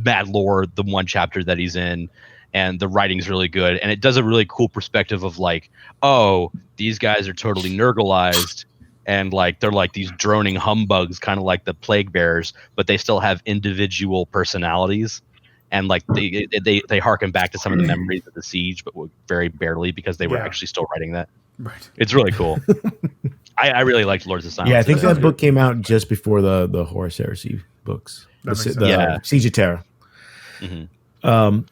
mad lore the one chapter that he's in, and the writing's really good, and it does a really cool perspective of like, oh, these guys are totally Nurgleized. And like they're like these droning humbugs, kind of like the plague bearers, but they still have individual personalities, and like they harken back to some of the memories of the siege, but very barely, because they were actually still writing that. Right. It's really cool. I really liked Lords of Silence. Yeah, I think that book came out just before the Horus Heresy books, the Siege of Terra.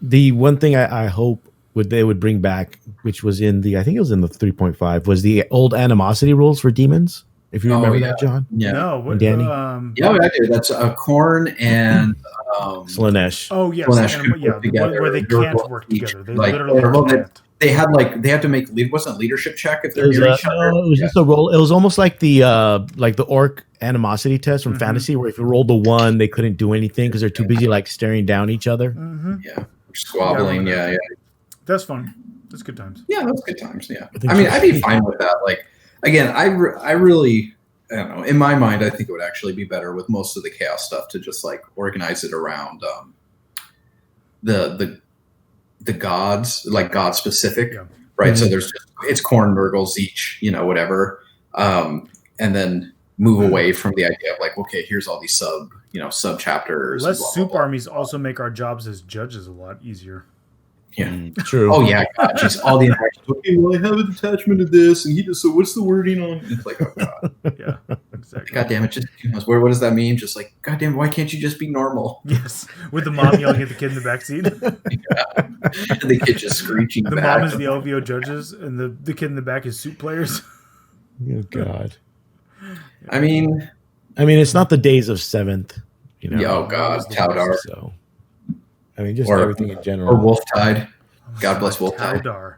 The one thing I hope they would bring back, which was I think it was in the 3.5, was the old animosity rules for demons. If you remember that, John. Yeah. No, Danny. I do. That's Korn and Slanesh. Oh yes, Slanesh and, could work together, where they your can't work each, together. They like, literally can't. they had to make wasn't leadership check if they're It was, near each other. it was just a roll. It was almost like the orc animosity test from fantasy, where if you rolled a 1, they couldn't do anything because they're too busy like staring down each other. Yeah, squabbling. Yeah. That's fun. That's good times. Yeah, that's good times. Yeah, I mean, I'd be fine with that. Like, again, I really, I don't know. In my mind, I think it would actually be better with most of the chaos stuff to just like organize it around the gods, like god specific, right? Mm-hmm. So it's corn nurgles each, whatever, and then move away from the idea of like, okay, here's all these sub chapters. Less soup armies also make our jobs as judges a lot easier. Yeah, true. Oh yeah, God, just all the interactions. Okay, well, I have an attachment to this, and he just. So what's the wording on? It's like, oh God, yeah, exactly. God damn it! Just what does that mean? Just like, God damn, why can't you just be normal? Yes, with the mom yelling at the kid in the backseat. And the kid just screeching. The mom is the LVO judges, and the kid in the back is soup players. Oh God. I mean, it's not the days of 7th, Yeah, oh God, Taudar. So, just everything in general. Or Wolftide. God bless Wolftide. Taudar.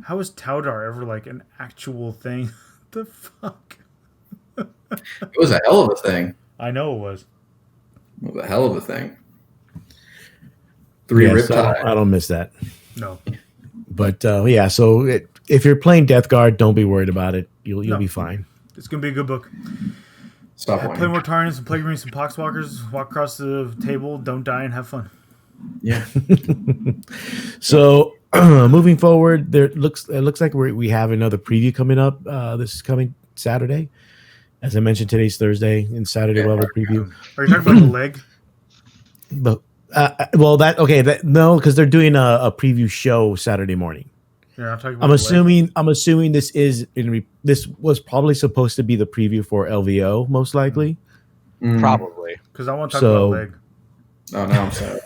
How is Taudar ever like an actual thing? The fuck? It was a hell of a thing. I know it was. It was a hell of a thing. 3 Riptide. I don't miss that. No. But so if you're playing Death Guard, don't be worried about it. You'll be fine. It's gonna be a good book. Stop Play more Tarnians and Plague Marines and Poxwalkers. Walk across the table, don't die, and have fun. Yeah. So moving forward, it looks like we have another preview coming up. This is coming Saturday. As I mentioned, today's Thursday, and Saturday we'll have a preview. Are you talking about the leg? But no, because they're doing a preview show Saturday morning. Yeah, I'm talking about. I'm assuming this was probably supposed to be the preview for LVO, most likely. Probably. Because I want to talk about leg. Oh no, I'm sorry.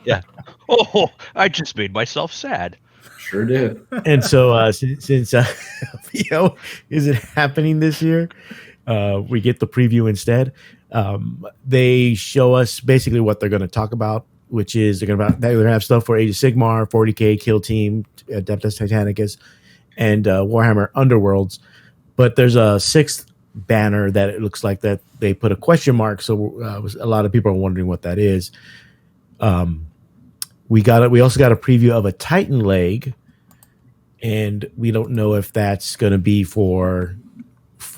Yeah. Oh, I just made myself sad. Sure did. And so since LVO isn't happening this year, we get the preview instead. They show us basically what they're going to talk about, which is they're going to have stuff for Age of Sigmar, 40K, Kill Team, Adeptus Titanicus, and Warhammer Underworlds. But there's a 6th banner that it looks like that they put a question mark, so a lot of people are wondering what that is. We also got a preview of a Titan leg, and we don't know if that's going to be for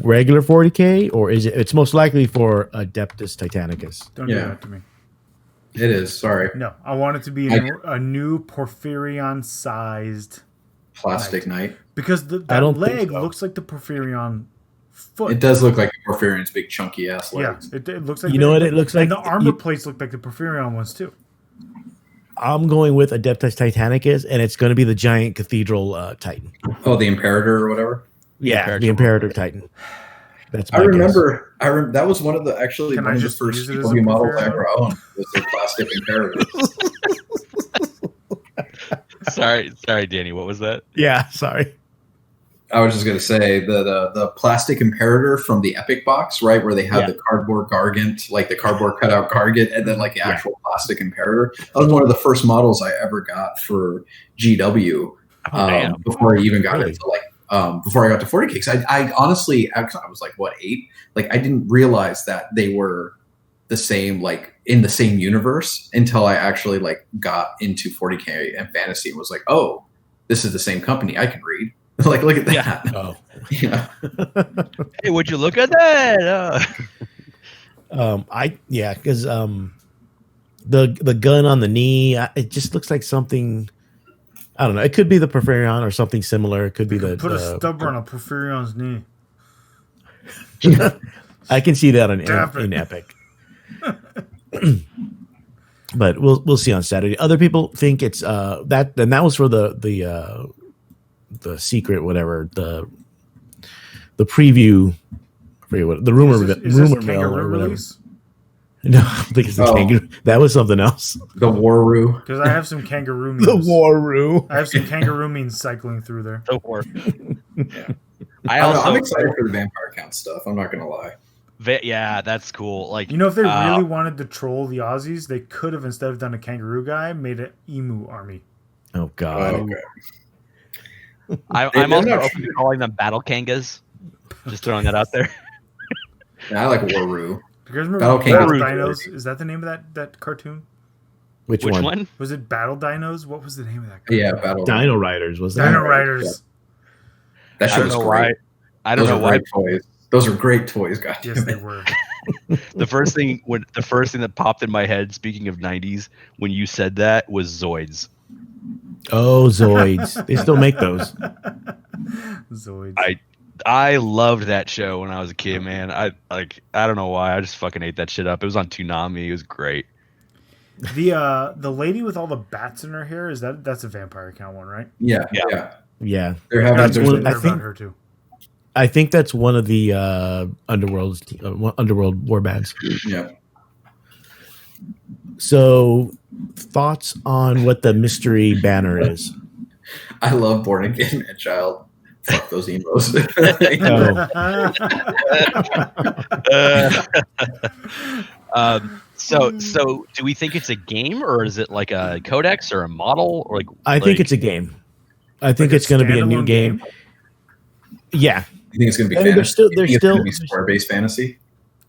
regular 40K or it's most likely for Adeptus Titanicus. Don't do that to me. It is. Sorry. No, I want it to be a new Porphyrion sized plastic knight, because that leg looks like the Porphyrion foot. It does look like Porphyrion's big chunky ass legs. Yeah, it looks like. It looks like. And the armor plates look like the Porphyrion ones too. I'm going with Adeptus Titanicus, and it's going to be the giant cathedral Titan. Oh, the Imperator or whatever. Yeah, the Imperator Titan. That's. I remember. That was one of the one of the first PW models I ever owned. Was the plastic Imperator. Sorry, Danny. What was that? Yeah, sorry. I was just going to say the plastic Imperator from the Epic box, right, where they have the cardboard Gargant, like the cardboard cutout Gargant, and then like the actual plastic Imperator. That was one of the first models I ever got for GW before I even got into before I got to 40K. Because I honestly, I was like, what, 8? Like I didn't realize that they were the same, like in the same universe until I actually like got into 40K and fantasy and was like, oh, this is the same company. I can read. Like, look at that. Yeah. Oh. Yeah. Hey, would you look at that? Because the gun on the knee, it just looks like something. I don't know. It could be the Porphyrion or something similar. It could be put a stubber on a Porphyrion's knee. I can see that in Epic. But we'll see on Saturday. Other people think it's that, and that was for the secret, whatever, the preview, the rumor mill or whatever. Release? No, I think it's the kangaroo. That was something else. The Waroo. Because I have some kangaroo memes. The Waroo. I have some kangaroo memes cycling through there. So far. Yeah. I'm excited for the vampire count stuff. I'm not gonna lie. Yeah, that's cool. Like, You know, if they really wanted to troll the Aussies, they could have, instead of done a kangaroo guy, made an emu army. Oh God. Okay. I'm also open to calling them battle kangas. Just throwing that out there. Yeah, I like Waru. Do you guys remember Battle Battle Kangas. Dinos? Is that the name of that cartoon? Which one? Was it Battle Dinos? What was the name of that cartoon? Yeah, Battle Dino Riders, was that? Dino Riders. That shit was great. I don't know why. Toys. Those are great toys, guys. Yes, they were. The first thing that popped in my head, speaking of 90s, when you said that, was Zoids. Oh, Zoids. They still make those. Zoids. I loved that show when I was a kid, man. I don't know why. I just fucking ate that shit up. It was on Toonami. It was great. The lady with all the bats in her hair, that's a vampire count one, right? Yeah. They're having. Her too. I think that's one of the underworld warbands. Yeah. So, thoughts on what the mystery banner is? I love Born Again Man Child. Fuck those emos. So do we think it's a game, or is it like a codex or a model, or like? I think it's a game. I think it's going to be a new game. Yeah. You think it's going to be fantasy? They're still Square-based fantasy,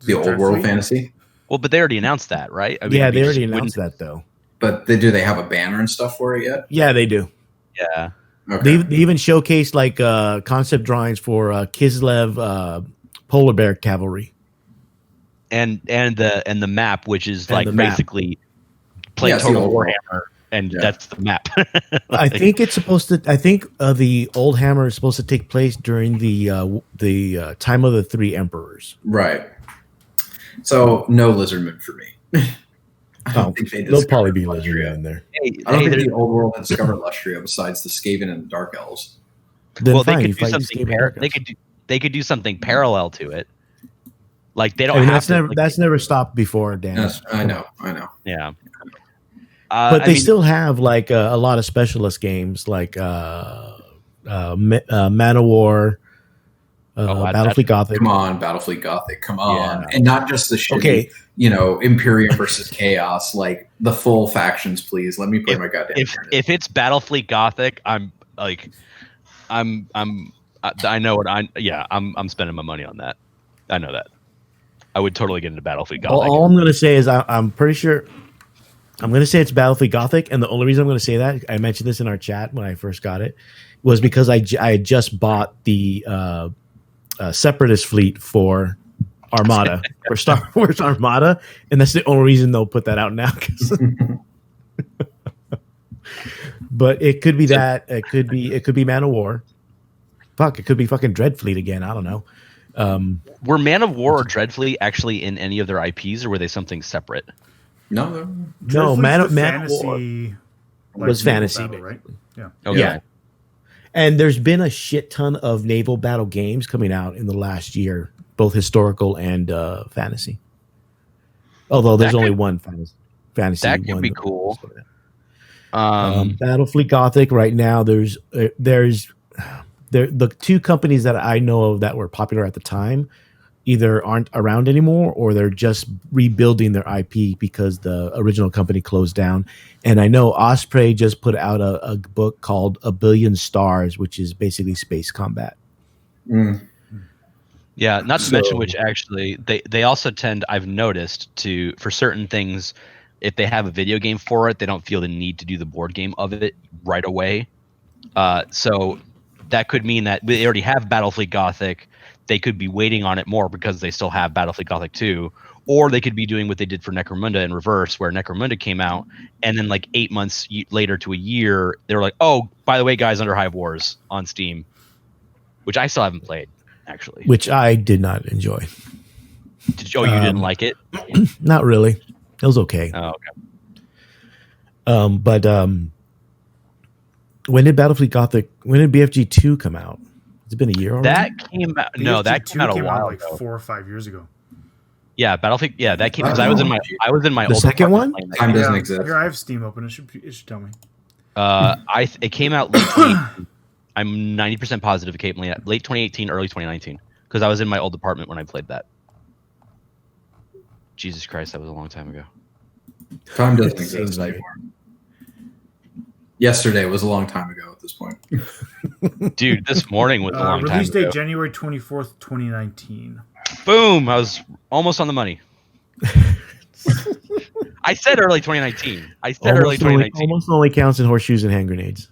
the old world fantasy. Well, but they already announced that, right? I mean, yeah, they already announced that though. But do they have a banner and stuff for it yet? Yeah, they do. Yeah. Okay. They even showcased like concept drawings for Kislev polar bear cavalry, and the map, which is like basically playing Total Warhammer, and that's the map. I think it's supposed to. I think the old Hammer is supposed to take place during the time of the three emperors. Right. So no Lizardmen for me. I don't think there'll probably be Lizardmen in there. I don't think the old world had discovered Lustria besides the Skaven and Dark Elves. Well, they could do something. They could do something parallel to it. Like they don't. That's never stopped before, Dan. I know. Yeah. But they still have like a lot of specialist games like Man of War, Battlefleet Gothic. Come on, Battlefleet Gothic. Come on, and not just the shitty, Imperium versus Chaos, like the full factions. Please let me play my goddamn. If it's Battlefleet Gothic, I'm spending my money on that. I know that. I would totally get into Battlefleet Gothic. All I'm going to say is I'm pretty sure. I'm going to say it's Battlefleet Gothic, and the only reason I'm going to say that, I mentioned this in our chat when I first got it, was because I had just bought the Separatist fleet for Armada, for Star Wars Armada, and that's the only reason they'll put that out now. But it could be that. It could be Man of War. Fuck, it could be fucking Dreadfleet again. I don't know. Were Man of War or Dreadfleet actually in any of their IPs, or were they something separate? No. Man of War was fantasy, battle, right? Yeah. Okay. Yeah. And there's been a shit ton of naval battle games coming out in the last year, both historical and fantasy. Although there's only one fantasy. That could be cool. Battlefleet Gothic right now. There's the two companies that I know of that were popular at the time either aren't around anymore or they're just rebuilding their IP because the original company closed down. And I know Osprey just put out a book called A Billion Stars, which is basically space combat. Yeah, not to mention which actually they also tend, I've noticed, for certain things, if they have a video game for it, they don't feel the need to do the board game of it right away. So that could mean that they already have Battlefleet Gothic. They could be waiting on it more because they still have Battlefleet Gothic 2, or they could be doing what they did for Necromunda in reverse, where Necromunda came out, and then like 8 months later to a year, they were like, oh, by the way, guys, Under Hive Wars on Steam, which I still haven't played, actually. Which I did not enjoy. You didn't like it? Not really. It was okay. Oh, okay. But when did BFG 2 come out? It's been a year already. That came out. No, that came out a while ago. 4 or 5 years ago. Yeah, Battlefield. Yeah, that came because I was in my the old second one. Time doesn't exist. Here, I have Steam open. It should tell me. It came out late 2018. I'm 90% positive it came late 2018, early 2019, because I was in my old apartment when I played that. Jesus Christ, that was a long time ago. Time doesn't exist anymore. Yesterday was a long time ago at this point. Dude, this morning was a long time ago. Release date January 24th, 2019. Boom! I was almost on the money. I said early 2019. Almost only counts in horseshoes and hand grenades.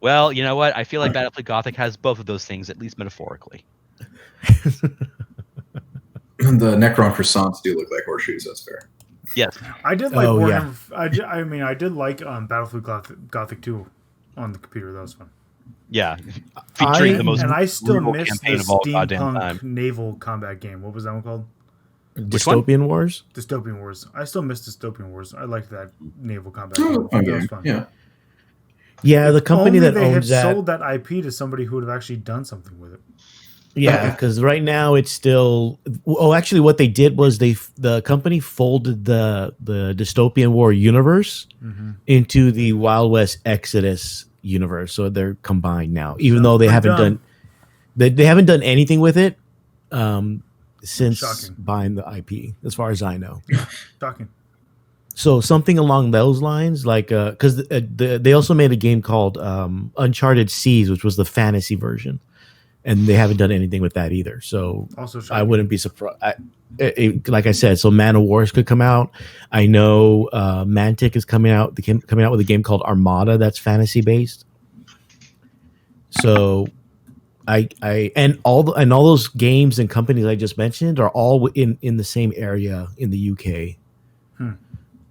Well, you know what? I feel like Battlefield Gothic has both of those things, at least metaphorically. The Necron croissants do look like horseshoes. That's fair. Yes, I did like Warhammer. Yeah. I did like Battlefield Gothic 2 on the computer. That was fun. Yeah, featuring the most. And I still miss campaign the of all goddamn steampunk time. naval combat game. What was that one called? Dystopian Wars. Dystopian Wars. I still miss Dystopian Wars. I liked that naval combat game. That was fun. Yeah. Yeah, the company that owns that sold that IP to somebody who would have actually done something with it. Yeah, because right now it's still. Oh, actually, what they did was the company folded the Dystopian War universe into the Wild West Exodus universe, so they're combined now. Even though they haven't done anything with it since buying the IP, as far as I know. Shocking. So something along those lines, like because they also made a game called Uncharted Seas, which was the fantasy version. And they haven't done anything with that either. So I wouldn't be surprised. Like I said, so Man of Wars could come out. I know Mantic is coming out with a game called Armada that's fantasy based. So and all those games and companies I just mentioned are all in the same area in the UK.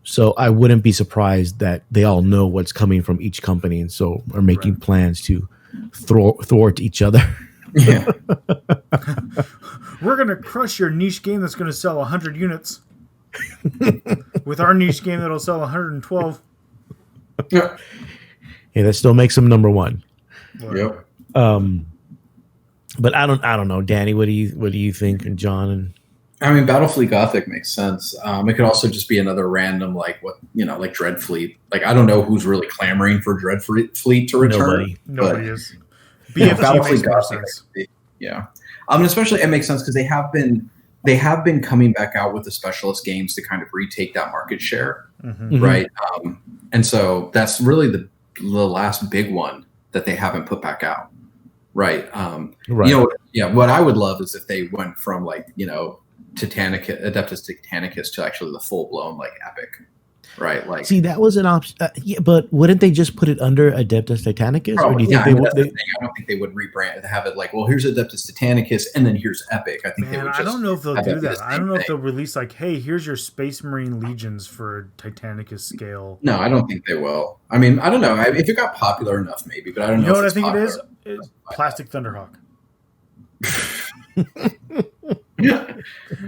So I wouldn't be surprised that they all know what's coming from each company, and so are making plans to thwart each other. Yeah. We're going to crush your niche game that's going to sell 100 units with our niche game that'll sell 112. Yeah. Yeah, that still makes them number one. Yep. But I don't know, Danny. What do you think, and John? And I mean, Battlefleet Gothic makes sense. It could also just be another random, like Dreadfleet. Like, I don't know who's really clamoring for Dreadfleet to return. Nobody is. Battlefield Gothic. Yeah. Especially it makes sense because they have been coming back out with the specialist games to kind of retake that market share, right? And so that's really the last big one that they haven't put back out, right? What I would love is if they went from Adeptus Titanicus to actually the full blown Epic. Right, see, that was an option. But wouldn't they just put it under Adeptus Titanicus? Or do you think I don't think they would rebrand, have it here's Adeptus Titanicus, and then here's Epic. I think they would. I don't know if they'll do that. I don't know if they'll release hey, here's your Space Marine Legions for Titanicus scale. No, I don't think they will. I mean, I don't know. If it got popular enough, maybe, but I don't know. You know what I think it is? It's Plastic Thunderhawk.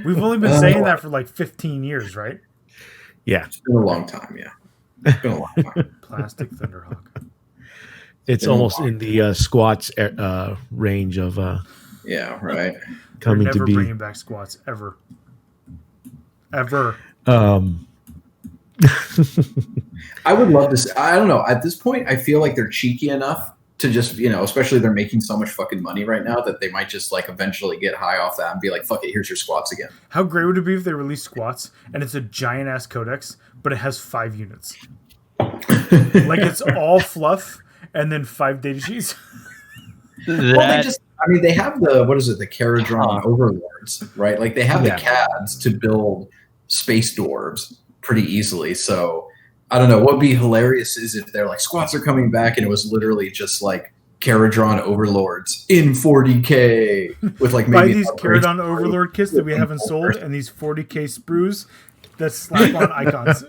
We've only been saying that for 15 years, right? Yeah. It's been a long time, yeah. It's been a long time. Plastic Thunderhawk. It's almost in the squats range of yeah, right. Coming never to be bringing back squats ever. I would love to see, I don't know. At this point, I feel like they're cheeky enough to just, especially they're making so much fucking money right now that they might just eventually get high off that and be like, fuck it, here's your squats again. How great would it be if they released squats and it's a giant ass codex, but it has 5 units? It's all fluff and then 5 data sheets. They have the Caradron overlords, right? They have the CADs to build space dwarves pretty easily. So I don't know. What would be hilarious is if they're squats are coming back and it was literally just Caradron overlords in 40K with maybe buy these Caradron overlord kits that we haven't sold and these 40K sprues that slap on icons.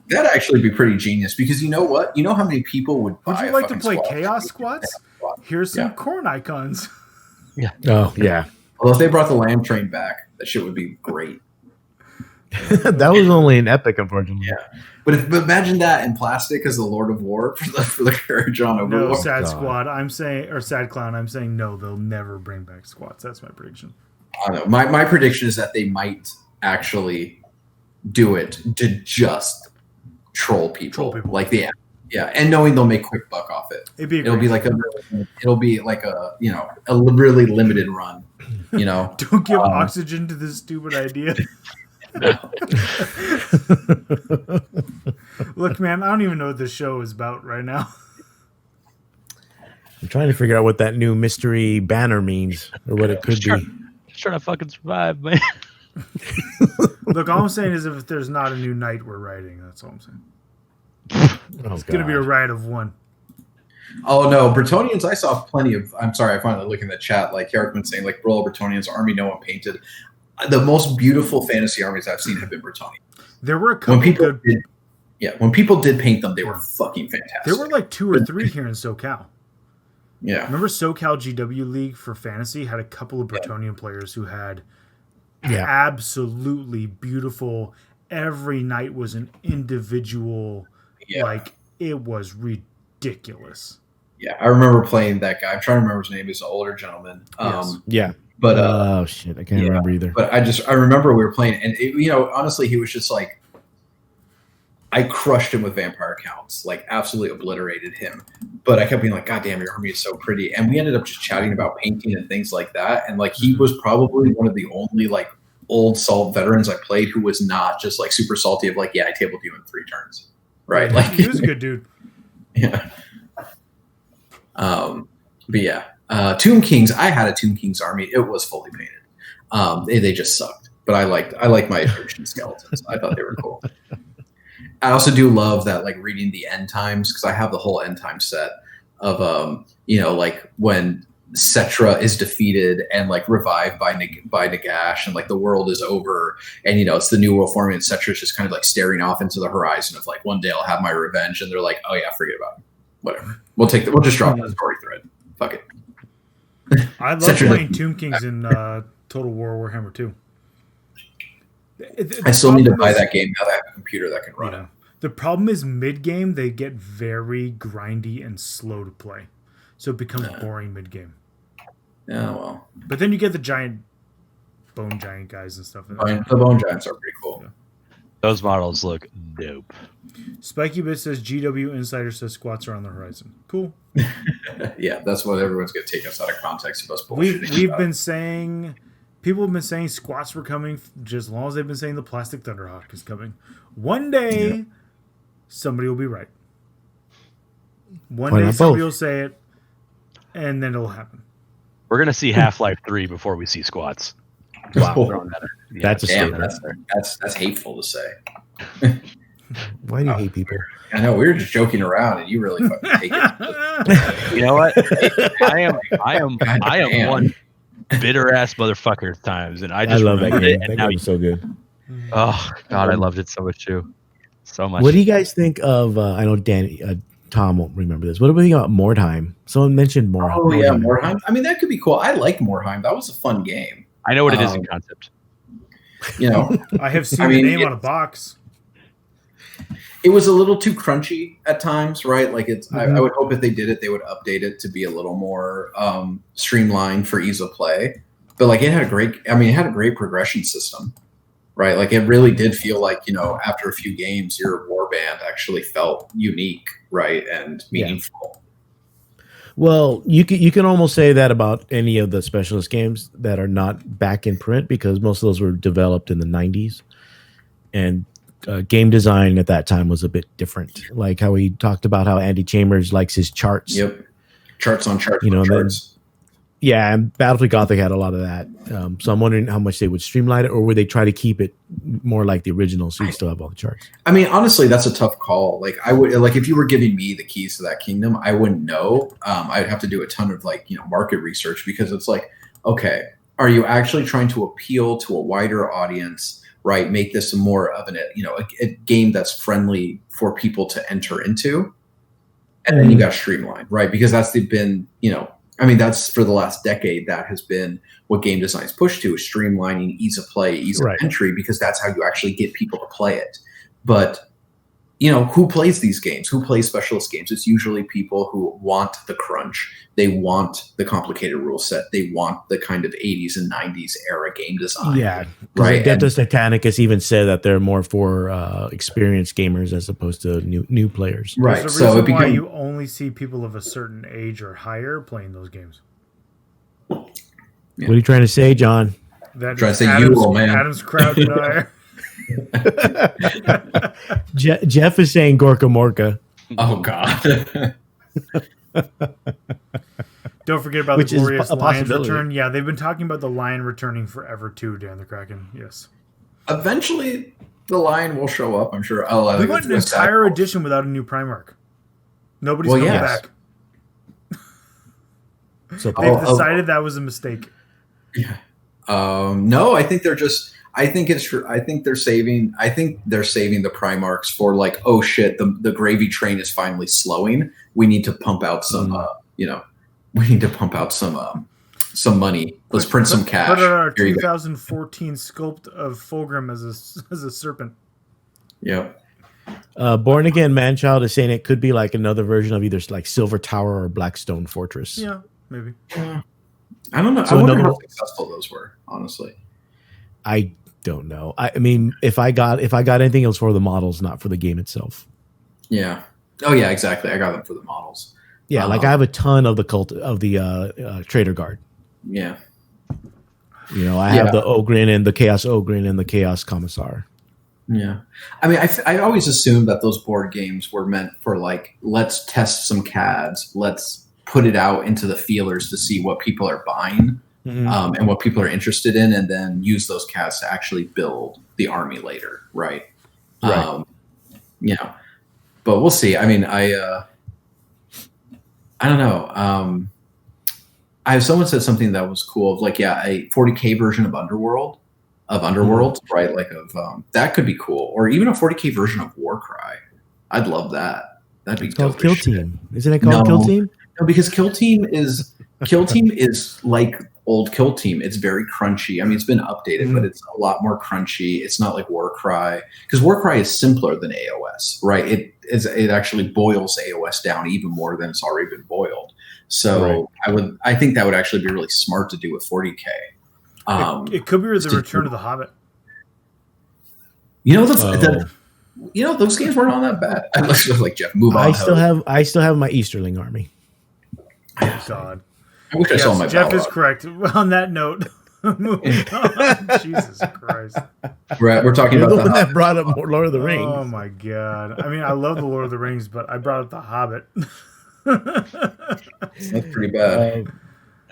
That'd actually be pretty genius because you know what? You know how many people would buy Would you like to play Chaos Squats? Here's some corn icons. Yeah. Oh, yeah. Although if they brought the Lamb Train back, that shit would be great. That was only an Epic, unfortunately. Yeah, but imagine that in plastic as the Lord of War for the Caradron Overlord. No, Sad Squad. Sad Clown. I'm saying no. They'll never bring back squats. That's my prediction. I don't know. My prediction is that they might actually do it to just troll people. And knowing they'll make quick buck off it. It'll be a really limited run. You know, Don't give oxygen to this stupid idea. Look, man, I don't even know what this show is about right now. I'm trying to figure out what that new mystery banner means or what it could be. Just trying to fucking survive, man. Look, all I'm saying is if there's not a new night we're writing, that's all I'm saying. It's going to be a ride of one. Oh no, Bretonians! I saw plenty of. I'm sorry, I finally look in the chat. Like Yarkman saying, like Royal Bretonians army, no one painted. The most beautiful fantasy armies I've seen have been Bretonian. There were a couple when people did paint them, they were fucking fantastic. There were like 2 or 3 here in SoCal. Yeah, remember SoCal GW League for fantasy had a couple of Bretonian players who had absolutely beautiful. Every night was an individual. Like it was ridiculous. Yeah, I remember playing that guy. I'm trying to remember his name. He's an older gentleman. But oh shit, I can't remember either. But I remember we were playing, and honestly, he was just like, I crushed him with vampire counts, like absolutely obliterated him. But I kept being like, God damn, your army is so pretty. And we ended up just chatting about painting and things like that. And like he was probably one of the only like old salt veterans I played who was not just like super salty of like, yeah, I tabled you in 3 turns, right? Like he was a good dude. Yeah. But yeah, Tomb Kings. I had a Tomb Kings army. It was fully painted. They just sucked. But I liked my Egyptian skeletons. I thought they were cool. I also do love that, like reading the end times, because I have the whole end time set of like when Cetra is defeated and like revived by Nagash, and like the world is over, and it's the new world forming, and Cetra's just kind of like staring off into the horizon of like, one day I'll have my revenge, and they're like, oh yeah, forget about it. Whatever. We'll just drop that story thread. Fuck it. I love playing Tomb Kings in Total War Warhammer 2. I still need to buy that game now that I have a computer that can run it. The problem is mid-game, they get very grindy and slow to play. So it becomes boring mid-game. Yeah, well. But then you get the giant bone giant guys and stuff. The bone giants are pretty cool. Yeah. Those models look dope. Spiky Bit says GW Insider says squats are on the horizon. Cool. Yeah, that's what everyone's going to take us out of context of us bullshitting. We've been saying, people have been saying squats were coming just as long as they've been saying the Plastic Thunderhawk is coming. One day, somebody will be right. One day somebody will say it, and then it'll happen. We're going to see Half-Life 3 before we see squats. Wow. That's a statement. That's hateful to say. Why do you hate people? I know, we were just joking around, and you really fucking take it. You know what? I am one bitter ass motherfucker at times, and I love that game. That game was so good. Oh God, I loved it so much too. So much. What do you guys think of? I know Tom won't remember this. What do we think about Mordheim? Someone mentioned Mordheim. Oh yeah, Mordheim. I mean, that could be cool. I like Mordheim. That was a fun game. I know what it is in concept. I have seen the name on a box. It was a little too crunchy at times, right? Like it's. I would hope if they did it, they would update it to be a little more streamlined for ease of play. But like it had a great progression system, right? Like it really did feel like after a few games, your warband actually felt unique, right, and meaningful. Yeah. Well, you can almost say that about any of the specialist games that are not back in print, because most of those were developed in the 90s, and game design at that time was a bit different. Like how we talked about how Andy Chambers likes his charts. Yep, charts on charts. Charts. Yeah, and Battlefield Gothic had a lot of that. So I'm wondering how much they would streamline it, or would they try to keep it more like the original, so you still have all the charts? I mean, honestly, that's a tough call. Like I would, like if you were giving me the keys to that kingdom, I wouldn't know. I'd have to do a ton of market research, because it's like, okay, are you actually trying to appeal to a wider audience? Right, make this more of a game that's friendly for people to enter into, and then you got to streamline, right? Because that's that's for the last decade, that has been what game design's pushed to, is streamlining, ease of play, ease of entry, because that's how you actually get people to play it. But who plays these games? Who plays specialist games? It's usually people who want the crunch. They want the complicated rule set. They want the kind of 80s and 90s era game design. Yeah. Right. Adeptus Titanicus even said that they're more for experienced gamers as opposed to new players. Right. There's a reason why you only see people of a certain age or higher playing those games. What are you trying to say, John? That Trying to say Adam's, you, man. Adam's crowd denier. Jeff is saying Gorka Morka. Oh God. Don't forget about Which the is glorious a lion's possibility. return. Yeah, they've been talking about the lion returning forever too, Dan the Kraken. Yes. Eventually, the lion will show up. I'm sure. Oh, I We think went an it's entire that. edition without a new Primarch. Nobody's Well, coming yes. back. So They've decided that was a mistake. No, I think they're just. I think they're saving the Primarchs for like, oh shit, the gravy train is finally slowing. We need to pump out some. We need to pump out some money. Let's print some cash. Put out our Here you go. 2014 sculpt of Fulgrim as a serpent. Yeah. Born Again Manchild is saying it could be like another version of either like Silver Tower or Blackstone Fortress. Yeah, maybe. I don't know. So I wonder another- how successful those were, honestly. I don't know. I mean, if I got anything, it was for the models, not for the game itself. Yeah. Oh yeah, exactly. I got them for the models. Yeah, like I have a ton of the Trader Guard. Yeah. I have the Ogren and the Chaos Ogren and the Chaos Commissar. Yeah. I mean, I always assumed that those board games were meant for like, let's test some CADs. Let's put it out into the feelers to see what people are buying and what people are interested in, and then use those CADs to actually build the army later. Right. Right. But we'll see. I mean, I don't know. Someone said something that was cool of like, a 40K version of Underworld, right? Like that could be cool, or even a 40K version of Warcry. I'd love that. That'd be It's called dope Kill as shit. Team. Isn't it called Kill Team? No, because Kill Team is like old Kill Team. It's very crunchy. I mean, it's been updated, but it's a lot more crunchy. It's not like Warcry, because Warcry is simpler than AOS, right? It actually boils AOS down even more than it's already been boiled. So I think that would actually be really smart to do with 40K. It could be the return of the Hobbit. Those games weren't all that bad. I was like, Jeff, move on. I still have my Easterling army. Oh, God. I wish I saw my Jeff Balrog. is correct. On that note, moving on. Jesus Christ. We're talking You're about the one the that brought up more Lord of the Rings. Oh my God. I mean, I love the Lord of the Rings, but I brought up the Hobbit. That's pretty bad.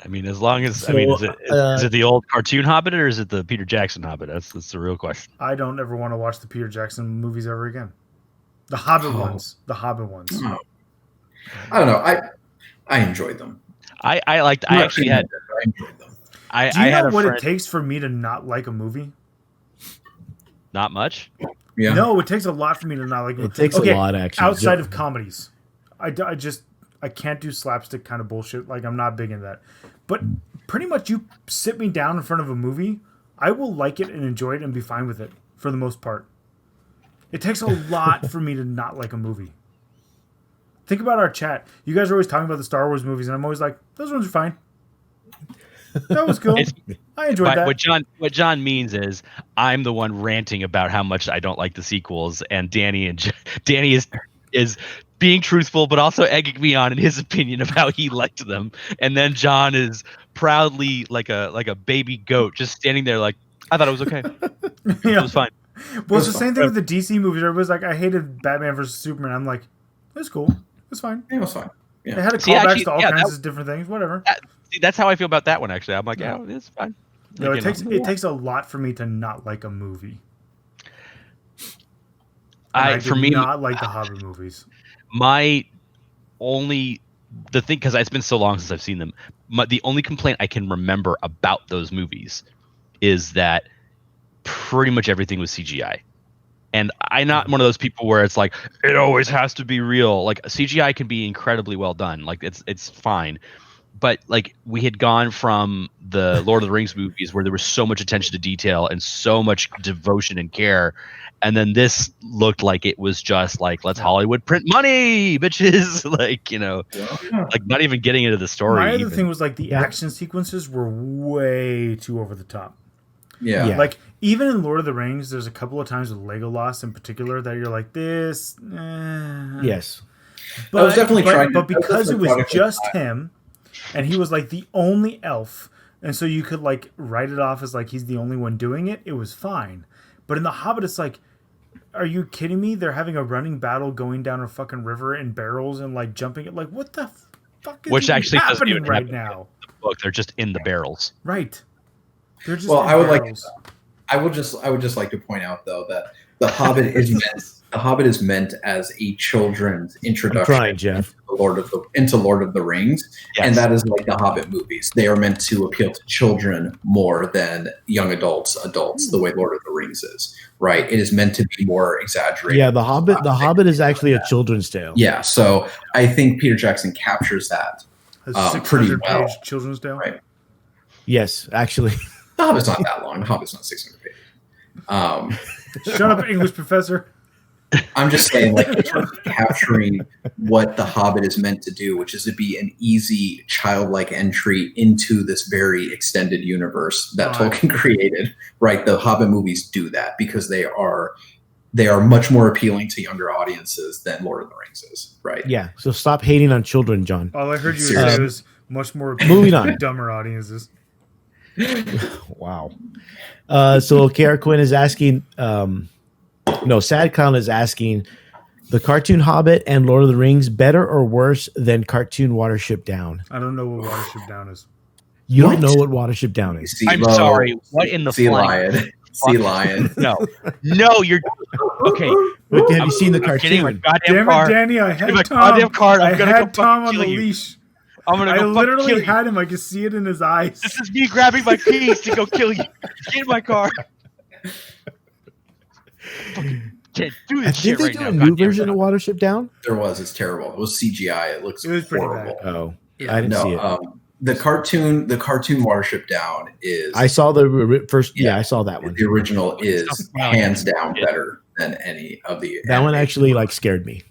I mean, as long as is it the old cartoon Hobbit or is it the Peter Jackson Hobbit? That's the real question. I don't ever want to watch the Peter Jackson movies ever again. The Hobbit ones. The Hobbit ones. Oh. I don't know. I enjoyed them. I actually had. I enjoyed them. Do you know what friend, it takes for me to not like a movie? Not much. Yeah. No, it takes a lot for me to not like a movie. It takes a lot, actually. Outside of comedies. I can't do slapstick kind of bullshit. Like, I'm not big in that. But pretty much you sit me down in front of a movie, I will like it and enjoy it and be fine with it for the most part. It takes a lot for me to not like a movie. Think about our chat. You guys are always talking about the Star Wars movies, and I'm always like, those ones are fine. That was cool. I enjoyed that. What John means is I'm the one ranting about how much I don't like the sequels, and Danny is being truthful, but also egging me on in his opinion of how he liked them. And then John is proudly like a baby goat, just standing there like, I thought it was okay. It was fine. Well, it's the same thing with the DC movies. Everybody's like, I hated Batman versus Superman. I'm like, it's cool. It's fine. Yeah, it was fine. Yeah. They had a callbacks to all kinds of different things. Whatever. That's how I feel about that one, actually. I'm like, yeah, it's fine. No, Like, it takes a lot for me to not like a movie. I did not like the Hobbit movies. The thing, because it's been so long since I've seen them, the only complaint I can remember about those movies is that pretty much everything was CGI. And I'm not one of those people where it's like, it always has to be real. Like, CGI can be incredibly well done. Like, it's fine. But like, we had gone from the Lord of the Rings movies where there was so much attention to detail and so much devotion and care, and then this looked like it was just like, let's Hollywood print money, bitches. Like, like not even getting into the story. My other thing was like the action sequences were way too over the top. Yeah. Like, even in Lord of the Rings, there's a couple of times with Legolas in particular that you're like, this. Yes. But, I was definitely trying. But because it was just him, and he was like the only elf, And so you could like write it off as like he's the only one doing it. It was fine. But in The Hobbit, it's like, are you kidding me? They're having a running battle going down a fucking river in barrels and like jumping it. Like, what the fuck is Which actually doesn't happening even right happen now? in the book. They're just in the barrels. Right. They're just Well, in I would barrels. I would just like to point out though that The Hobbit is meant as a children's introduction trying, Jeff. into Lord of the Rings, Yes. and that is like the Hobbit movies. They are meant to appeal to children more than young adults, the way Lord of the Rings is. Right? It is meant to be more exaggerated. Yeah, The Hobbit is actually a children's tale. Yeah, so I think Peter Jackson captures that A pretty 600-page well. children's tale. Right. Yes, actually. The Hobbit's not that long. The Hobbit's not 600 pages. Shut up, English professor. I'm just saying, like, in terms of capturing what The Hobbit is meant to do, which is to be an easy, childlike entry into this very extended universe that Tolkien created, right? The Hobbit movies do that because they are much more appealing to younger audiences than Lord of the Rings is, right? Yeah, so stop hating on children, John. All I heard you say was much more Moving on. dumber audiences. Wow. So Kara Quinn is asking, Sad Clown is asking, the cartoon Hobbit and Lord of the Rings better or worse than cartoon Watership Down? I don't know what Watership Down is. You don't know what Watership Down is? I'm sorry. What in the Sea flying? lion? Sea lion? No, you're okay. Have you seen the I'm getting my cartoon? goddamn Damn car. it, Danny! I Give me my had Tom. goddamn card. I'm I gonna had go Tom fucking on the kill you. leash. I'm gonna I go fucking kill literally you. had him. I could see it in his eyes. This is me grabbing my keys to go kill you. Get in my car. Can't do this Did shit they right do now. a new goddamn version of Watership Down? There was. It's terrible. It was CGI. It looks It was pretty horrible. bad. Oh, I didn't see it. The cartoon Watership Down is. I saw the first. Yeah, I saw that one. The original is hands down better than any of the. That one actually scared me.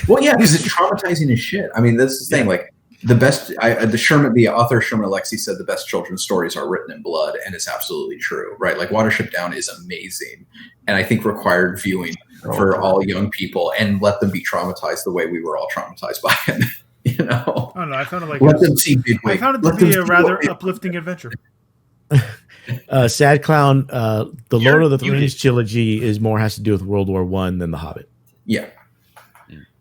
Well, yeah, because it's traumatizing as shit. I mean, that's the thing. Like the best, the author Sherman Alexie said the best children's stories are written in blood, and it's absolutely true, right? Like Watership Down is amazing, and I think required viewing for all young people, and let them be traumatized the way we were all traumatized by it. You know, I don't know. I found it like let them see Big Wig. I found it Let to be them a see rather what- uplifting adventure. Sad Clown, the Lord of the Rings trilogy has to do with World War I than the Hobbit. Yeah.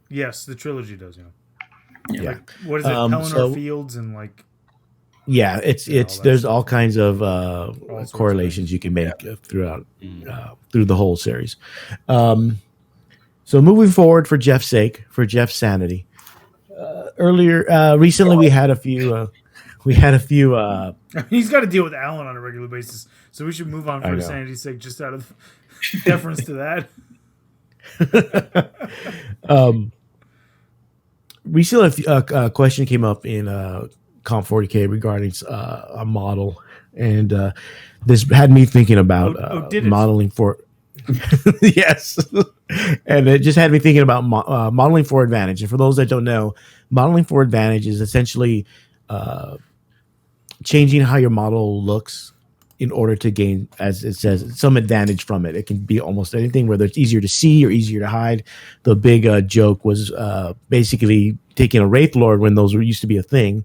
Yes, the trilogy does. Yeah. Like, what is it? Pelennor Fields and like. Yeah, it's there's all kinds of sorts of correlations you can make throughout through the whole series. So moving forward for Jeff's sake, for Jeff's sanity. Recently we had a few. He's got to deal with Alan on a regular basis, so we should move on for his sanity's sake, just out of deference to that. Recently, a question came up in Comp 40K regarding a model, and this had me thinking about modeling for. Yes, and it just had me thinking about modeling for advantage. And for those that don't know, modeling for advantage is essentially changing how your model looks in order to gain, as it says, some advantage from it. It can be almost anything, whether it's easier to see or easier to hide. The big joke was basically taking a Wraith Lord when those used to be a thing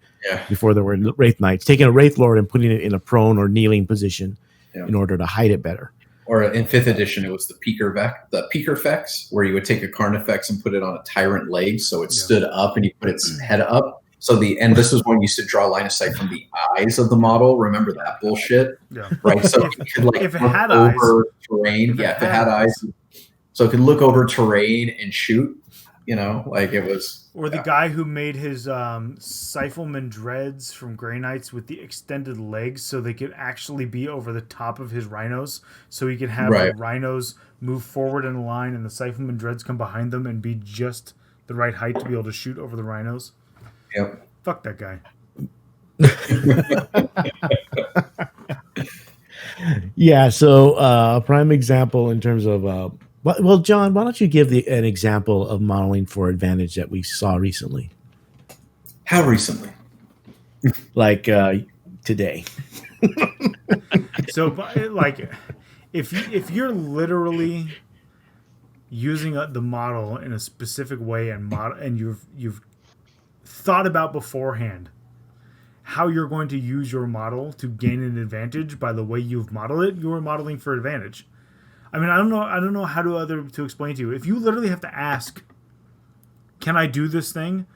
before there were Wraith Knights, taking a Wraith Lord and putting it in a prone or kneeling position in order to hide it better. Or in 5th edition, it was the Peakerfex, where you would take a Carnifex and put it on a tyrant leg so it stood up and you put its head up. So this is when you used to draw line of sight from the eyes of the model. Remember that bullshit? Yeah. Right? So it could if it look had over terrain. If it had eyes. So it could look over terrain and shoot, it was. Or the guy who made his Sifleman dreads from Grey Knights with the extended legs so they could actually be over the top of his rhinos. So he could have the rhinos move forward in a line and the Sifleman dreads come behind them and be just the right height to be able to shoot over the rhinos. Yep. Fuck that guy. Yeah, so a prime example in terms of well, John, why don't you give an example of modeling for advantage that we saw recently? How recently? Like today. So, like, if you're literally using the model in a specific way and you've thought about beforehand how you're going to use your model to gain an advantage by the way you've modeled it, you're modeling for advantage. I mean, I don't know how to explain to you. If you literally have to ask, can I do this thing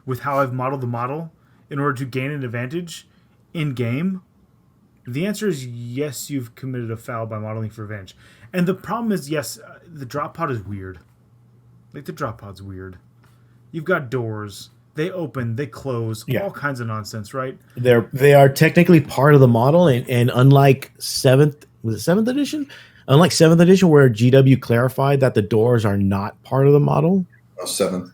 with how I've modeled the model in order to gain an advantage in game? The answer is yes, you've committed a foul by modeling for advantage. And the problem is, yes, the drop pod is weird. Like, the drop pod's weird. You've got doors. They open, they close, all kinds of nonsense, right? They are technically part of the model, and unlike 7th edition? Unlike 7th edition, where GW clarified that the doors are not part of the model. Oh, 7th.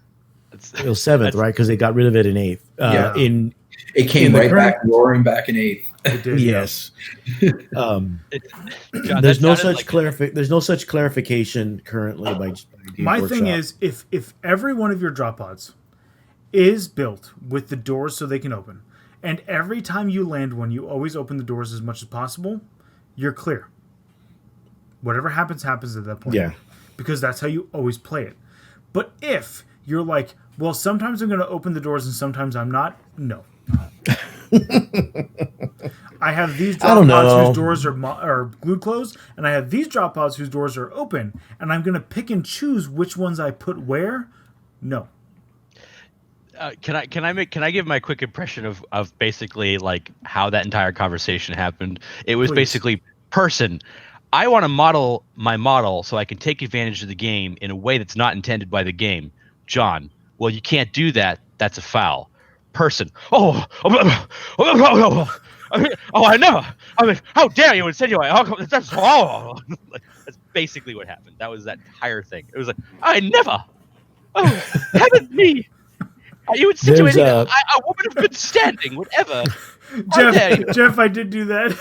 It was 7th, right? Because they got rid of it in 8th. It came right back, roaring back in 8th. It did, yes. John, there's no such clarification currently by My thing is, if every one of your drop pods is built with the doors so they can open, and every time you land one, you always open the doors as much as possible, you're clear. Whatever happens at that point. Yeah. Because that's how you always play it. But if you're like, well, sometimes I'm going to open the doors and sometimes I'm not, no. I have these drop pods whose doors are glued closed, and I have these drop pods whose doors are open, and I'm going to pick and choose which ones I put where? No. Can I give my quick impression of basically like how that entire conversation happened? It was basically, person, I want to model my model so I can take advantage of the game in a way that's not intended by the game. John, well, you can't do that. That's a foul. Person, I never. I mean, how dare you insinuate? That's basically what happened. That was that entire thing. It was like, I never. Oh, heaven me. Are you insinuating a woman of good standing, whatever? Jeff, I did do that.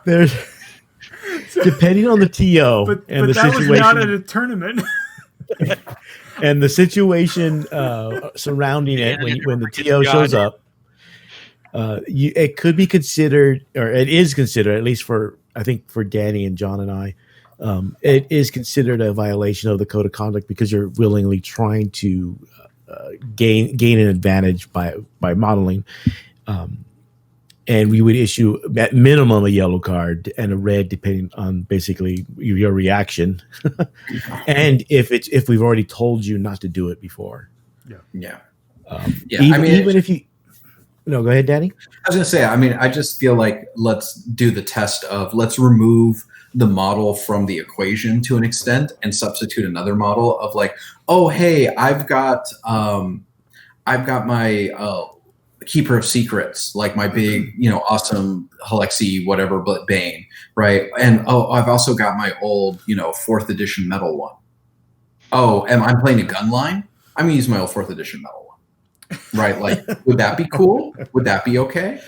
There's depending on the TO and the situation. But that was not at a tournament. And the situation surrounding it when the TO shows up, it could be considered, or it is considered, at least for Danny and John and I, it is considered a violation of the code of conduct because you're willingly trying to gain an advantage by modeling. And we would issue at minimum a yellow card and a red, depending on basically your reaction, and if we've already told you not to do it before. Yeah. Even if you, no, go ahead, Danny. I was gonna say, I just feel like let's do the test of let's remove the model from the equation to an extent and substitute another model of like, oh hey, I've got my Keeper of Secrets, like my big, awesome Halexi, whatever, but Bane, right? And I've also got my old, 4th edition metal one. Oh, am I playing a gun line? I'm gonna use my old 4th edition metal one, right? Like, would that be cool? Would that be okay?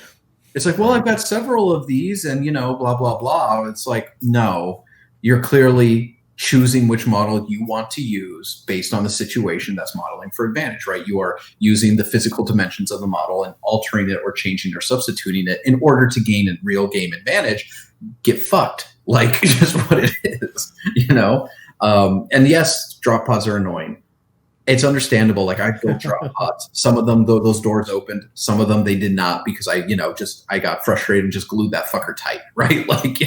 It's like, well, I've got several of these, and blah blah blah. It's like, no, you're clearly choosing which model you want to use based on the situation that's modeling for advantage, right? You are using the physical dimensions of the model and altering it or changing or substituting it in order to gain a real game advantage. Get fucked. Like, just what it is, And yes, drop pods are annoying. It's understandable. Like, I built drop pods. Some of them, those doors opened. Some of them, they did not because I got frustrated and just glued that fucker tight, right? Like,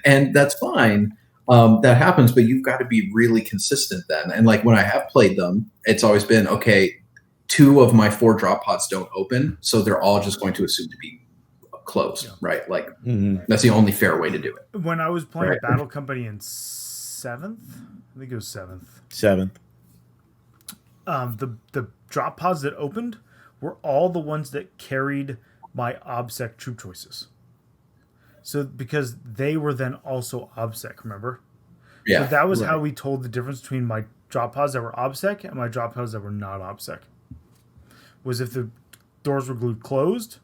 and that's fine. That happens, but you've got to be really consistent then. And like when I have played them, it's always been, okay, 2 of my 4 drop pods don't open, so they're all just going to assume to be closed, right? Like that's the only fair way to do it. When I was playing Battle Company in 7th, I think it was 7th. 7th. The drop pods that opened were all the ones that carried my OBSEC troop choices. So because they were then also OBSEC, remember? Yeah. So that was how we told the difference between my drop pods that were OBSEC and my drop pods that were not OBSEC. Was if the doors were glued closed,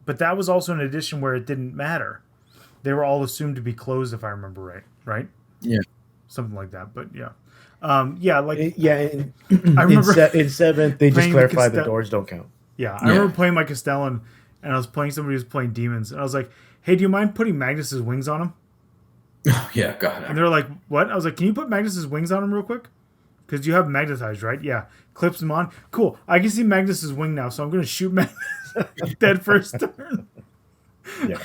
but that was also an edition where it didn't matter. They were all assumed to be closed, if I remember right? Yeah. Something like that, but yeah. I remember in 7th they just clarified the doors don't count. Yeah, I remember playing my Castellan, and I was playing somebody who was playing demons, and I was like, hey, do you mind putting Magnus's wings on him? Yeah, God. And they're like, what? I was like, can you put Magnus's wings on him real quick? Because you have magnetized, right? Yeah. Clips them on. Cool. I can see Magnus's wing now, so I'm going to shoot Magnus dead first turn. Yeah.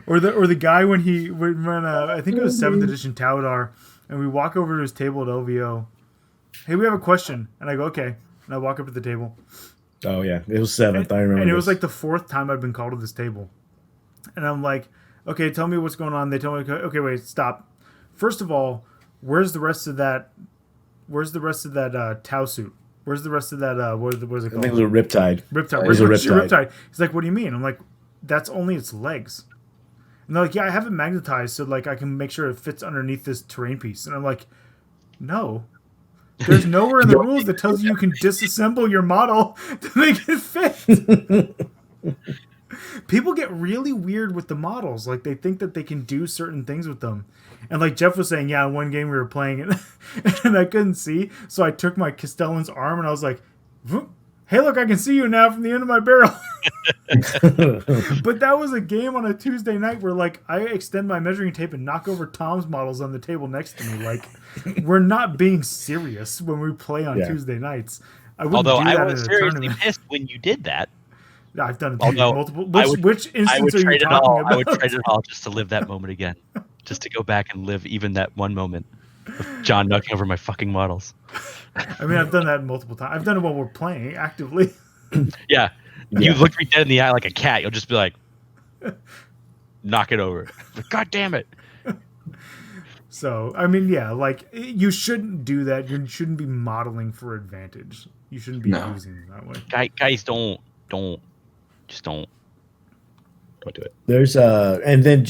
Or the guy when I think it was 7th edition Taladar, and we walk over to his table at LVO. Hey, we have a question. And I go, okay. And I walk up to the table. Oh, yeah. It was 7th. I remember. And it was like the 4th time I've been called to this table. And I'm like, okay, tell me what's going on. They tell me, okay, wait, stop. First of all, where's the rest of that Tau suit? Where's the rest of that, what is it called? I think it was a Riptide. Riptide. It was a Riptide. He's like, what do you mean? I'm like, that's only its legs. And they're like, yeah, I have it magnetized so like I can make sure it fits underneath this terrain piece. And I'm like, no. There's nowhere in the rules that tells you can disassemble your model to make it fit. People get really weird with the models. Like, they think that they can do certain things with them. And like Jeff was saying, yeah, one game we were playing it, and I couldn't see. So I took my Castellan's arm, and I was like, hey, look, I can see you now from the end of my barrel. But that was a game on a Tuesday night where, like, I extend my measuring tape and knock over Tom's models on the table next to me. Like, we're not being serious when we play on Tuesday nights. Although I was seriously pissed when you did that. I've done it multiple. Which instance are you talking about? I would trade it all just to live that moment again. Just to go back and live even that one moment of John knocking over my fucking models. I mean, I've done that multiple times. I've done it while we're playing actively. Yeah. You look me dead in the eye like a cat. You'll just be like, knock it over. Like, God damn it. So, I mean, yeah, like, you shouldn't do that. You shouldn't be modeling for advantage. You shouldn't be using it that way. Guys, don't do it. There's and then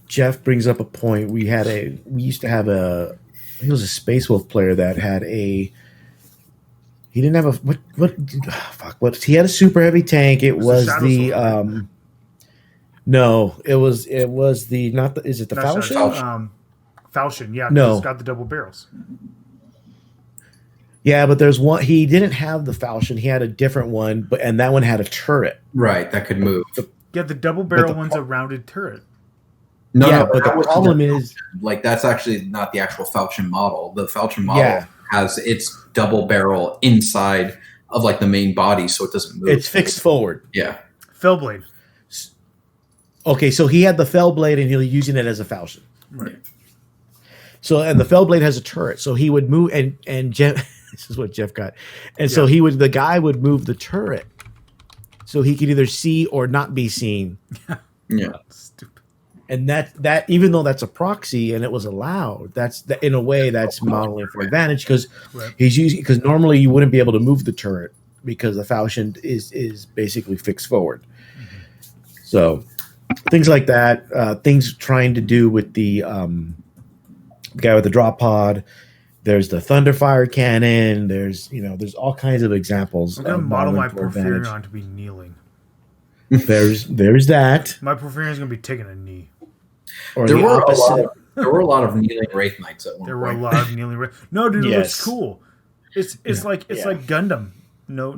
Jeff brings up a point. We used to have he was a Space Wolf player that had he didn't have what he had a super heavy tank. It was the no, it was the not the is it the Falchion? Falchion, yeah. No, it's got the double barrels. Yeah, but there's one. He didn't have the Falchion. He had a different one, and that one had a turret. Right, that could move. Yeah, the double barrel one's a rounded turret. No, but the problem is, like, that's actually not the actual Falchion model. The Falchion model has its double barrel inside of like the main body, so it doesn't move. It's fixed forward. Yeah. Fellblade. Okay, so he had the Fellblade, and he was using it as a Falchion. Right. So, and the Fellblade has a turret, so he would move, and Jeff. This is what Jeff got, and so the guy would move the turret, so he could either see or not be seen. Yeah. Stupid. And that even though that's a proxy and it was allowed, in a way that's modeling for advantage because because normally you wouldn't be able to move the turret because the Falchion is basically fixed forward. Mm-hmm. So things like that, things trying to do with the guy with the drop pod. There's the Thunderfire cannon. There's all kinds of examples. I'm gonna model my Porphyrion to be kneeling. There's that. My Porphyrion is gonna be taking a knee. Or there were a lot of kneeling Wraith Knights at one point. There were a lot of kneeling Wraith. No, dude, it looks cool. It's like Gundam. No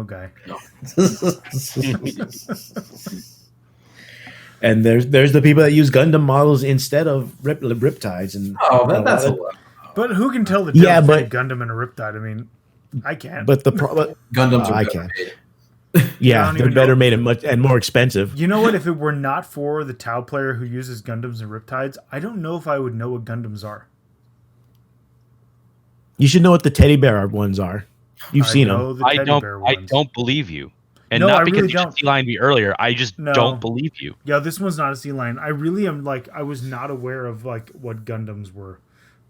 guy. No. And there's the people that use Gundam models instead of Riptides and that's a lot. But who can tell the difference between Gundam and a Riptide? I mean, I can't. But the Gundams I can. Yeah, they're better made and more expensive. You know what? If it were not for the Tau player who uses Gundams and Riptides, I don't know if I would know what Gundams are. You should know what the teddy bear ones are. You've seen them. I don't believe you. And not because you just C-lined me earlier. I just don't believe you. Yeah, this one's not a C-line. I really am I was not aware of what Gundams were.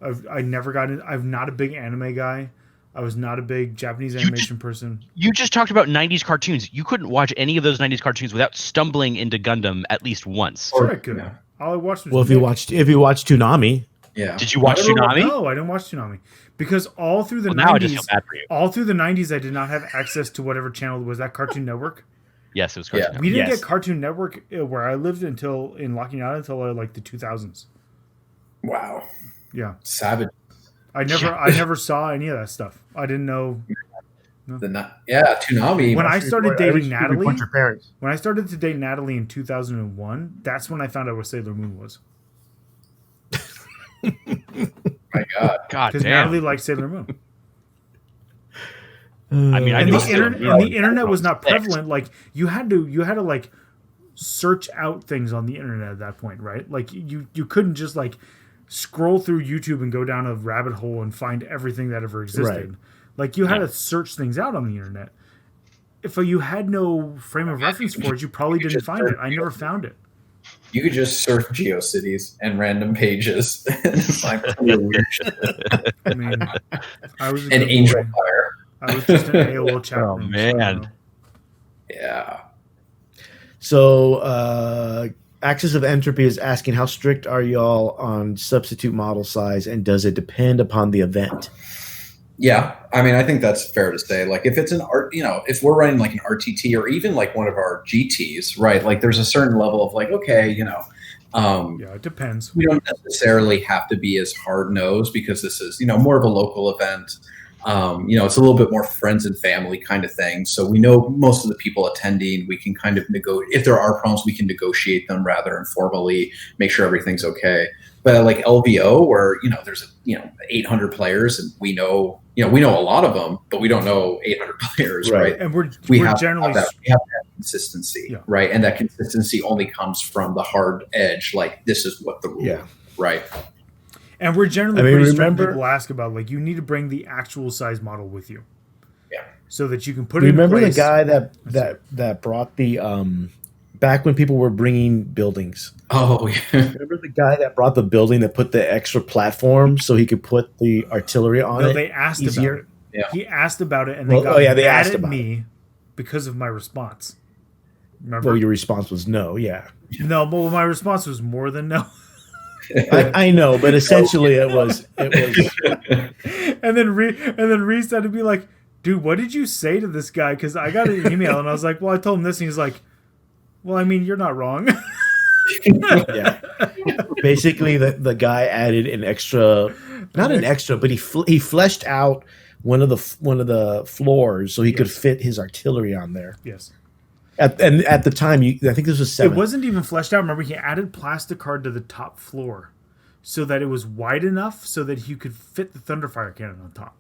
I'm not a big anime guy. I was not a big Japanese animation person. You just talked about 90s cartoons. You couldn't watch any of those 90s cartoons without stumbling into Gundam at least once. Sure I could. Yeah. All I watched was if you watched Toonami. Yeah. Did you watch Toonami? No, I didn't watch Toonami. Because all through the 90s, now I just feel bad for you. All through the 90s, I did not have access to whatever channel was that Cartoon Network. Yes, it was Cartoon Network. We didn't get Cartoon Network where I lived in Locking Out until the 2000s. Wow. Yeah. Savage. I never saw any of that stuff. I didn't know. No. Toonami. When I started dating Natalie, when I started to date Natalie in 2001, that's when I found out what Sailor Moon was. My God. God damn. Because Natalie liked Sailor Moon. I mean, I And knew the internet was not prevalent. Like you had to like search out things on the internet at that point, right? Like you couldn't just like scroll through YouTube and go down a rabbit hole and find everything that ever existed. Right. Like you had to search things out on the internet. If you had no frame of reference for it, you probably didn't find it. I never found it. You could just surf GeoCities and random pages and find plenty of weird shit. I mean, I was An Angel Fire. I was just an AOL chat Oh, room. man. Yeah. So, Axis of Entropy is asking, how strict are y'all on substitute model size, and does it depend upon the event? Yeah, I mean, I think that's fair to say. Like, if it's an art, if we're running like an RTT or even like one of our GTs, right? Like, there's a certain level of like, okay, yeah, it depends. We don't necessarily have to be as hard nosed because this is, more of a local event. It's a little bit more friends and family kind of thing. So we know most of the people attending, we can kind of negotiate. If there are problems, we can negotiate them rather informally, make sure everything's okay. But like LVO, where there's 800 players, and we know a lot of them, but we don't know 800 players, right? And we have generally that consistency, right? And that consistency only comes from the hard edge. Like, this is what the rule, right? And we're generally pretty strict. People ask about, like, you need to bring the actual size model with you, so that you can put it in place. Remember the guy that brought the back when people were bringing buildings. Oh, yeah. Remember the guy that brought the building that put the extra platform so he could put the artillery on it? They asked easier? about it. Yeah. He asked about it, and they got mad asked at me because of my response. Remember? Well, your response was no, No, but my response was more than no. I know, but essentially it was. And then Reese had to be like, dude, what did you say to this guy? Because I got an email, and I was like, well, I told him this, and he's like, well, I mean, you're not wrong. Yeah. Basically, the guy added an extra, not an extra, but he fleshed out one of the floors so he could fit his artillery on there. Yes. At the time, I think this was 7. It wasn't even fleshed out. Remember, he added plastic card to the top floor so that it was wide enough so that he could fit the Thunderfire cannon on top.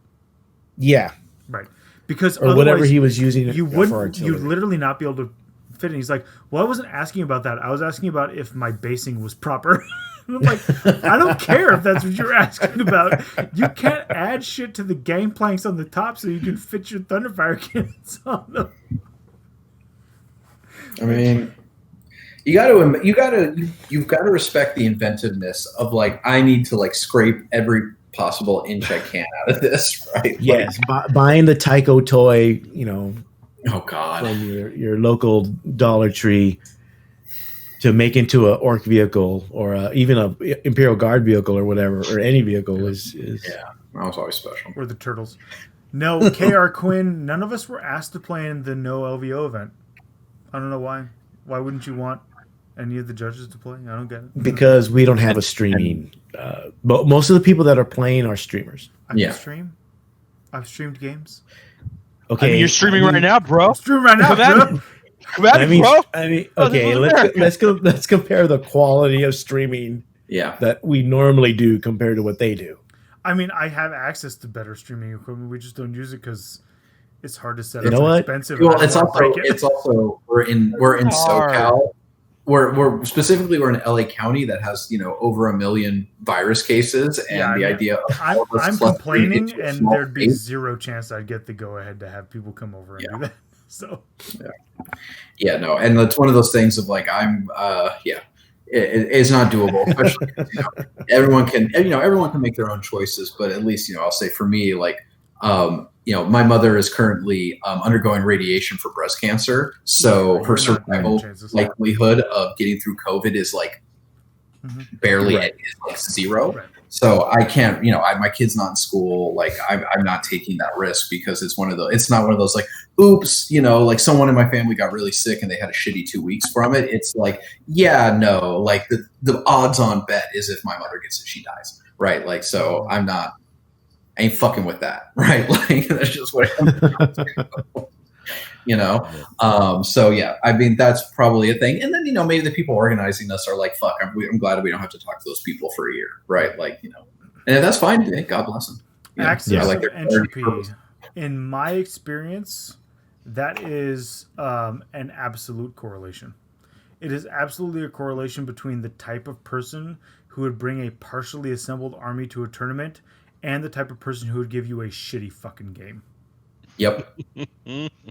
Yeah. Right. Because or whatever he was using you'd literally not be able to fit it. He's like, well, I wasn't asking about that. I was asking about if my basing was proper. And I'm like, I don't care if that's what you're asking about. You can't add shit to the gangplanks on the top so you can fit your Thunderfire cannons on them. I mean, you've got to respect the inventiveness of, like, I need to, like, scrape every possible inch I can out of this, right? Yes, buying the Tycho toy, oh god, from your local Dollar Tree to make into a Orc vehicle or even a Imperial Guard vehicle or whatever, or any vehicle is that was always special. Or the Turtles. No, KR Quinn, none of us were asked to play in the no LVO event. I don't know why. Why wouldn't you want any of the judges to play? I don't get it. Because we don't have a streaming. But most of the people that are playing are streamers. I can stream. I've streamed games. Okay, I mean, you're streaming right now, bro. I'm streaming right now, bro. Come at me, bro. Okay, let's compare the quality of streaming that we normally do compared to what they do. I mean, I have access to better streaming equipment. We just don't use it because it's hard to set up. You know what? Expensive. Well, it's also we're in SoCal. We're specifically we're in LA County that has over 1 million virus cases, and the idea of I'm complaining, and there'd be zero chance I'd get the go ahead to have people come over and do that. So no, and it's one of those things of like it's not doable, especially everyone can make their own choices, but at least I'll say for me, like my mother is currently undergoing radiation for breast cancer, so her survival likelihood of getting through COVID is like barely is like 0. Right. So I can't, my kid's not in school. Like I'm not taking that risk because it's not one of those like, oops, like someone in my family got really sick and they had a shitty 2 weeks from it. It's like, like the odds on bet is if my mother gets it, she dies. Right. Like, so I ain't fucking with that. Right. Like that's just what so yeah, I mean, that's probably a thing. And then, maybe the people organizing us are like, fuck, I'm glad we don't have to talk to those people for a year. Right. Like, and that's fine. God bless them. Access of entropy In my experience, that is an absolute correlation. It is absolutely a correlation between the type of person who would bring a partially assembled army to a tournament and the type of person who would give you a shitty fucking game. Yep.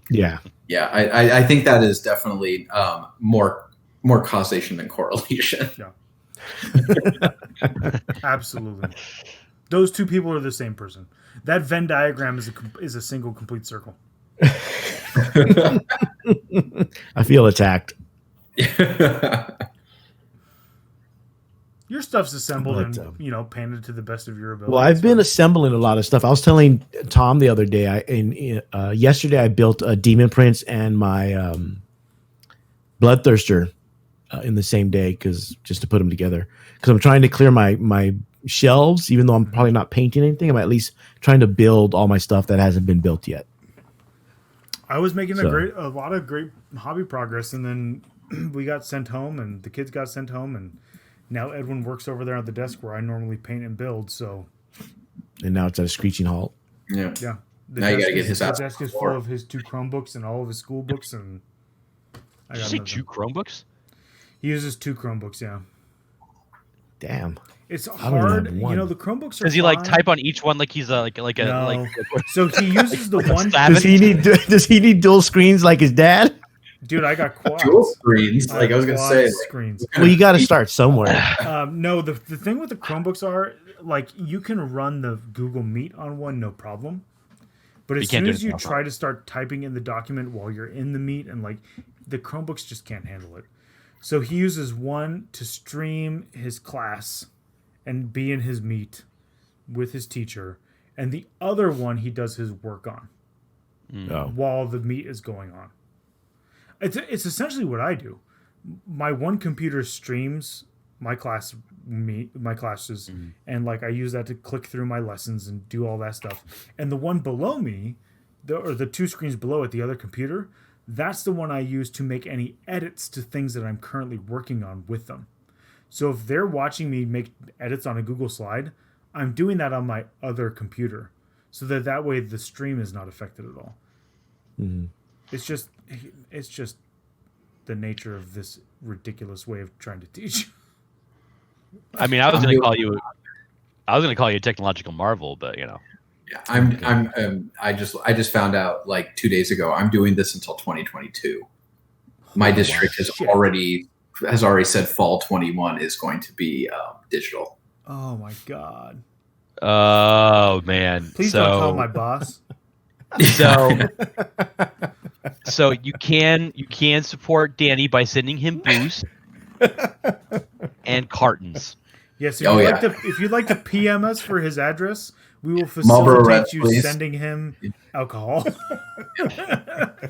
Yeah. Yeah, I think that is definitely more causation than correlation. Yeah. Absolutely. Those two people are the same person. That Venn diagram is a single complete circle. I feel attacked. Your stuff's assembled and painted to the best of your ability. Well, I've been assembling a lot of stuff. I was telling Tom the other day. Yesterday I built a Demon Prince and my Bloodthirster in the same day, just to put them together. Because I'm trying to clear my shelves, even though I'm probably not painting anything. I'm at least trying to build all my stuff that hasn't been built yet. I was making a lot of great hobby progress, and then we got sent home, and the kids got sent home, and now Edwin works over there at the desk where I normally paint and build. So, and now it's at a screeching halt. Yeah. Yeah. Now you got to get his ass. The desk is full of his 2 Chromebooks and all of his school books, and Did you say 2 Chromebooks? He uses 2 Chromebooks. Yeah. Damn. It's hard, the Chromebooks are. Does he type on each one like he's like a No. So he uses the one. Does he need dual screens like his dad? Dude, I got quads. Dual screens. I was gonna say screens. Well, you got to start somewhere. No, the thing with the Chromebooks are you can run the Google Meet on one, no problem. But as soon as you try to start typing in the document while you're in the Meet, and the Chromebooks just can't handle it. So he uses one to stream his class and be in his Meet with his teacher, and the other one he does his work on while the Meet is going on. It's essentially what I do. My one computer streams my classes, and I use that to click through my lessons and do all that stuff. And the one below me, the 2 screens below at the other computer, that's the one I use to make any edits to things that I'm currently working on with them. So if they're watching me make edits on a Google slide, I'm doing that on my other computer, so that way the stream is not affected at all. Mm-hmm. It's just the nature of this ridiculous way of trying to teach. I mean, I was going to call you a technological marvel, but Yeah, I just found out 2 days ago. I'm doing this until 2022. My district has already said fall 21 is going to be digital. Oh my god. Oh man. Please don't call my boss. So you can support Danny by sending him booze and cartons. Yes, if you'd like to PM us for his address, we will facilitate you sending him alcohol.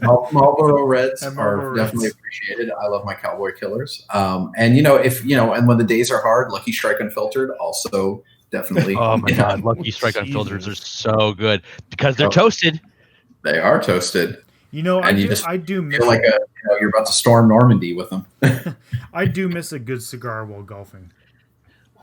Marlboro Reds are definitely appreciated. I love my Cowboy Killers. And when the days are hard, Lucky Strike Unfiltered also definitely. Oh my God, Lucky Strike Unfiltered are so good because they're toasted. They are toasted. I do miss feel you're about to storm Normandy with them. I do miss a good cigar while golfing.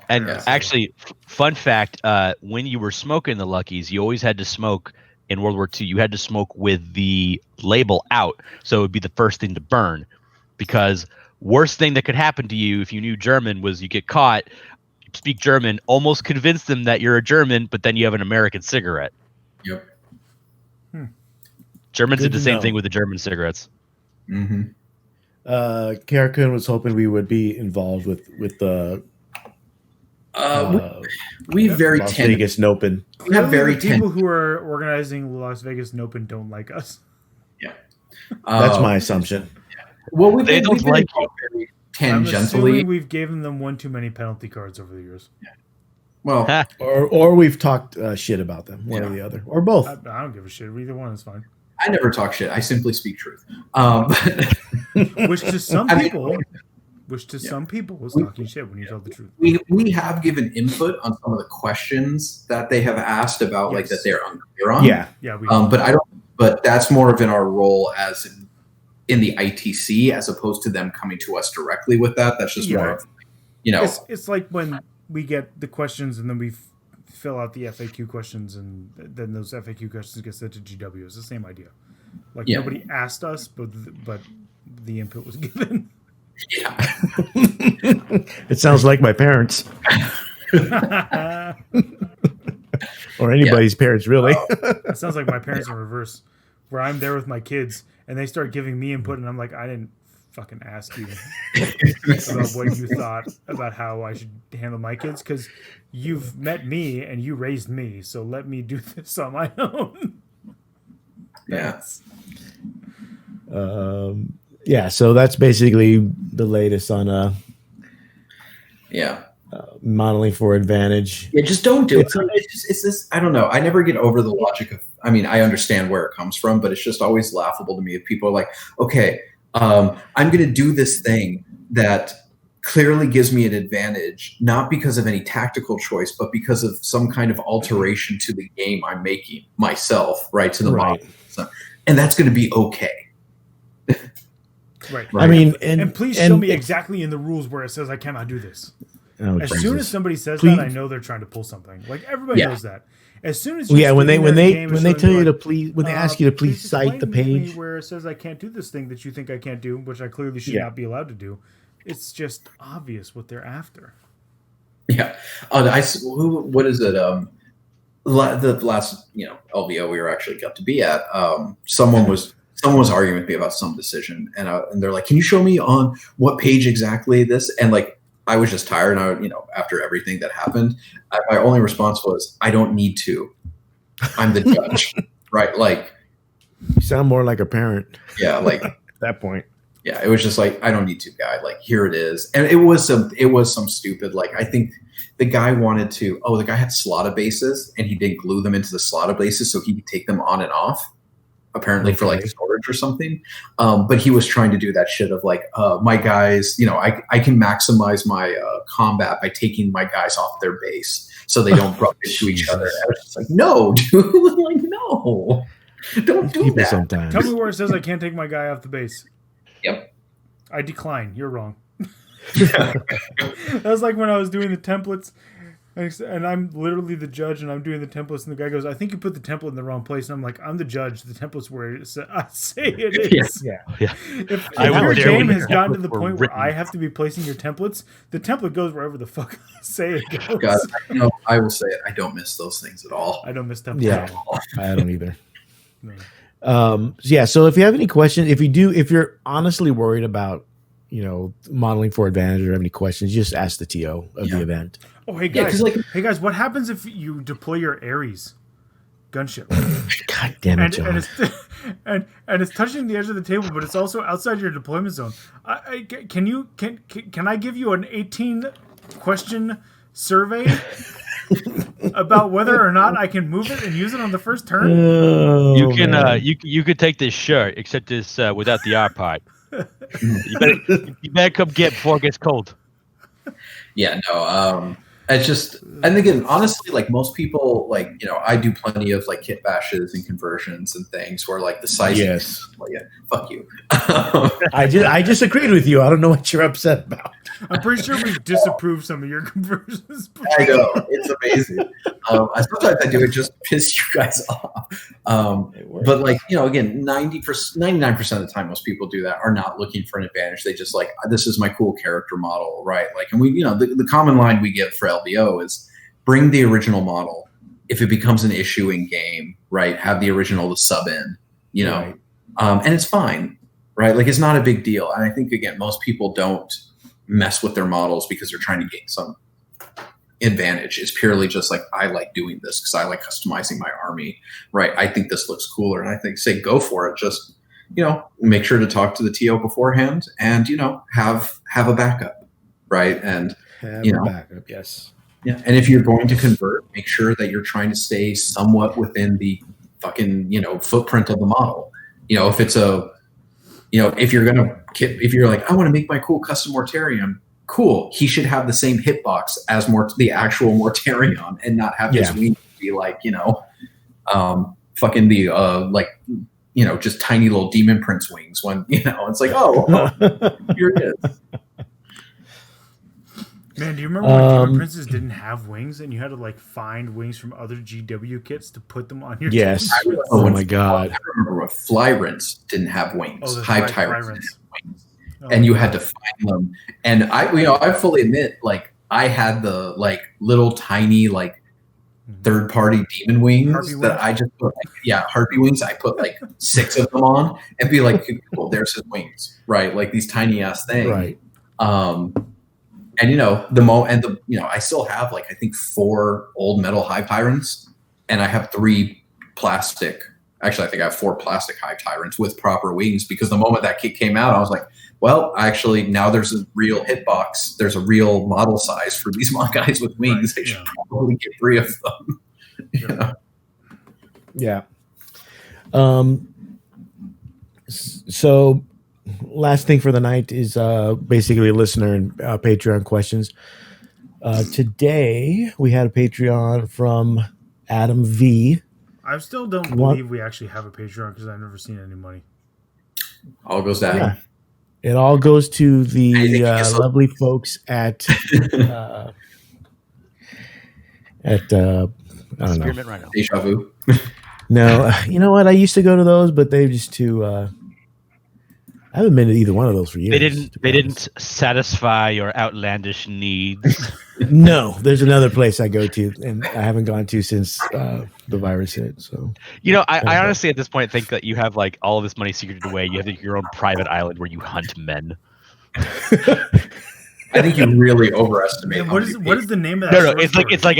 And actually, fun fact: when you were smoking the Luckies, you always had to smoke in World War II. You had to smoke with the label out, so it would be the first thing to burn. Because worst thing that could happen to you if you knew German was you get caught, speak German, almost convince them that you're a German, but then you have an American cigarette. Yep. Germans did the same thing with the German cigarettes. Mm-hmm. Karakun was hoping we would be involved with the we very Las Vegas Nopen. We have very people who are organizing Las Vegas Nopen don't like us. Yeah, that's my assumption. Well, they don't like you. Very tangentially. We've given them one too many penalty cards over the years. Yeah. Well, or we've talked shit about them, one or the other, or both. I don't give a shit. Either one is fine. I never talk shit. I simply speak truth. Which to some people is talking shit when you tell the truth. We have given input on some of the questions that they have asked about, that they're unclear on. Yeah. But that's more of in our role as in the ITC, as opposed to them coming to us directly with that. That's just more of, It's like when we get the questions and then we fill out the FAQ questions, and then those FAQ questions get sent to GW. It's the same idea. Like nobody asked us, but the input was given. Yeah. It sounds like my parents. Or anybody's parents, really. It sounds like my parents in reverse, where I'm there with my kids, and they start giving me input, and I'm like, I didn't fucking ask you about what you thought about how I should handle my kids, because you've met me and you raised me, so let me do this on my own. Yeah. So that's basically the latest on modeling for advantage. Yeah, just don't do it. It's this. I don't know. I never get over the logic of. I mean, I understand where it comes from, but it's just always laughable to me if people are like, "Okay, I'm going to do this thing that clearly gives me an advantage, not because of any tactical choice, but because of some kind of alteration to the game I'm making myself, right, to the model, and that's going to be okay." Right. I mean, and please show me exactly in the rules where it says I cannot do this. Oh, as soon as somebody says that, I know they're trying to pull something. Like everybody knows that. As soon as when they tell you to please, when they ask you to please cite the page where it says I can't do this thing that you think I can't do, which I clearly should not be allowed to do, it's just obvious what they're after. Yeah. What is it? The last LVO we were actually got to be at. Someone was arguing with me about some decision, and they're like, "Can you show me on what page exactly this?" And like, I was just tired. And after everything that happened, my only response was, "I don't need to. I'm the judge." Right? Like, you sound more like a parent. Yeah. Like at that point. Yeah. It was just like, I don't need to, guy. Like, here it is. And it was some stupid, like, I think the guy wanted to, the guy had slotted bases and he didn't glue them into the slotted bases so he could take them on and off. Apparently for like storage or something. But he was trying to do that shit of like, my guys, I can maximize my combat by taking my guys off their base so they don't rub into each other. I was just like, no, dude, like, no, don't do that. Sometimes. Tell me where it says I can't take my guy off the base. Yep. I decline. You're wrong. That was like when I was doing the templates. And I'm literally the judge, and I'm doing the templates, and the guy goes, "I think you put the template in the wrong place." And I'm like, "I'm the judge. The template's where I say it is." Yeah. If your game has gotten to the point where I have to be placing your templates, the template goes wherever the fuck I say it goes. God, I will say it. I don't miss those things at all. I don't miss templates at all. I don't either. No. So if you have any questions, if you're honestly worried about, modeling for advantage or have any questions, just ask the TO of the event. Oh, hey guys, what happens if you deploy your Ares gunship? God damn it, John. And it's touching the edge of the table, but it's also outside your deployment zone. Can I give you an 18-question survey about whether or not I can move it and use it on the first turn? You can you could take this shirt, except this without the R part. You better come get before it gets cold. Yeah, no. It's just, and again, honestly, like most people, like, I do plenty of like kit bashes and conversions and things where like the size. Yes. Well, yeah, fuck you. I just agreed with you. I don't know what you're upset about. I'm pretty sure we've disapproved some of your conversions. I know, it's amazing. Sometimes I do it just to piss you guys off. But like, again, 99% of the time, most people do that are not looking for an advantage. They just like, this is my cool character model, right? Like, and we, the common line we get for LBO is bring the original model. If it becomes an issue in game, right, have the original to sub in, right. And it's fine, right? Like, it's not a big deal. And I think, again, most people don't mess with their models because they're trying to gain some advantage. It's purely just like, I like doing this because I like customizing my army, right? I think this looks cooler, and I think, say, go for it. Just, make sure to talk to the TO beforehand, and have a backup, right? And have a backup, yes. Yeah, and if you're going to convert, make sure that you're trying to stay somewhat within the fucking footprint of the model. If it's if you're like, I want to make my cool custom Mortarion, cool. He should have the same hitbox as the actual Mortarion, and not have his wings be like, fucking the just tiny little Demon Prince wings. When it's like, here it is. Man, do you remember when Demon Princes didn't have wings and you had to like find wings from other GW kits to put them on your Yes. Demon Prince? Oh my god. I remember when Flyrants didn't have wings. Oh, that's Hive right, Tyrants didn't Flyrants. have wings. Oh And my you God. had to find them. And I fully admit, like, I had the like little tiny like third-party demon wings Harpy that wings? I just put harpy wings. I put like 6 of them on and be like, well, there's his wings, right? Like these tiny ass things, Right. And I still have like I think 4 old metal Hive Tyrants, and I have 3 plastic. Actually, I think I have 4 plastic Hive Tyrants with proper wings because the moment that kit came out, I was like, well, actually, now there's a real hitbox. There's a real model size for these guys with wings. Right, I should probably get 3 of them. Yeah. So last thing for the night is basically listener and Patreon questions. Today we had a Patreon from Adam V. I still don't believe we actually have a Patreon because I've never seen any money. All goes down. Yeah. It all goes to the lovely folks at I don't know. Right now. Deja vu. No, you know what? I used to go to those, but they're just too. I haven't been to either one of those for years. They didn't satisfy your outlandish needs. No, there's another place I go to, and I haven't gone to since the virus hit. So, I honestly at this point think that you have like all of this money secreted away. You have your own private island where you hunt men. I think you really overestimate. Man, what is the name of that? No, it's like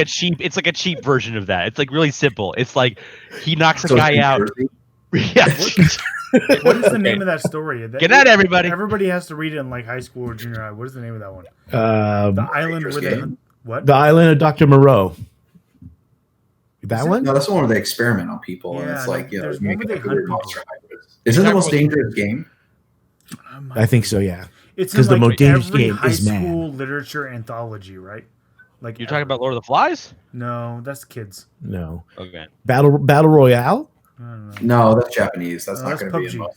a cheap version of that. It's like really simple. It's like he knocks a guy out. Yeah. What is the name of that story? Get out, everybody! Everybody has to read it in like high school or junior high. What is the name of that one? the island where they hunt. What? The Island of Dr. Moreau. That one? No, that's the one where they experiment on people, and Yeah, it's like, there's one where they hunt people. Isn't it the most dangerous game? I think so. Yeah. It's 'Cause in the like most dangerous every game high is man. school literature anthology, right? Like You're talking about Lord of the Flies? No, that's kids. No. Okay. Battle Royale. I don't know. No, that's Japanese. That's No, not that's going to be in PUBG. most.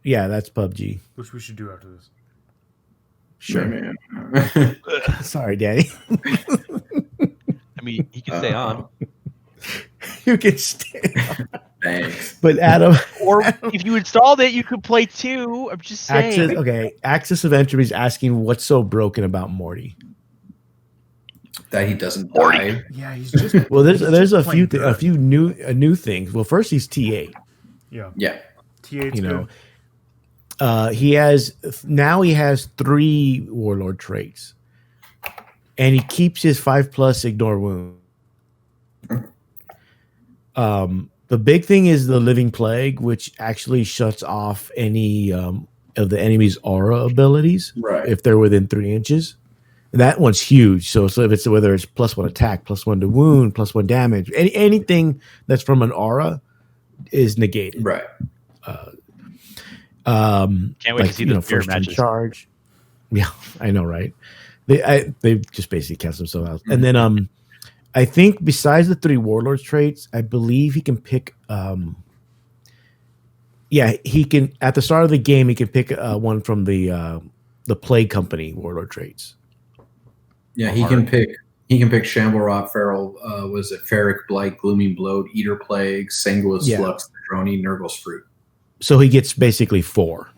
Yeah, that's PUBG. Which we should do after this. Sure. Man. Sorry, Daddy. I mean, he can stay on. You can stay. Thanks. But Adam, Or if you installed it, you could play too. I'm just saying. Axis of Entropy is asking what's so broken about Morty. That he doesn't die. Yeah, he's just Well, there's a few playing good. new things. Well, first he's T8. Yeah. Yeah. T8's He has 3 warlord traits, and he keeps his 5+ ignore wound. The big thing is the living plague, which actually shuts off any of the enemy's aura abilities, Right. if they're within 3 inches. That one's huge. So if it's whether it's +1 attack, +1 to wound, +1 damage, anything that's from an aura is negated. Right. Can't wait to see the first matches. in charge. Yeah, I know, right? They just basically cancel themselves out. And then I think besides the 3 warlords traits, I believe he can pick. He can at the start of the game he can pick one from the Plague Company warlord traits. Yeah, he can pick Shamble Rot, Feral, was it Ferric Blight, Glooming Bloat, Eater Plague, Sanguis Flux, Drony, Nurgle's Fruit. So he gets basically 4.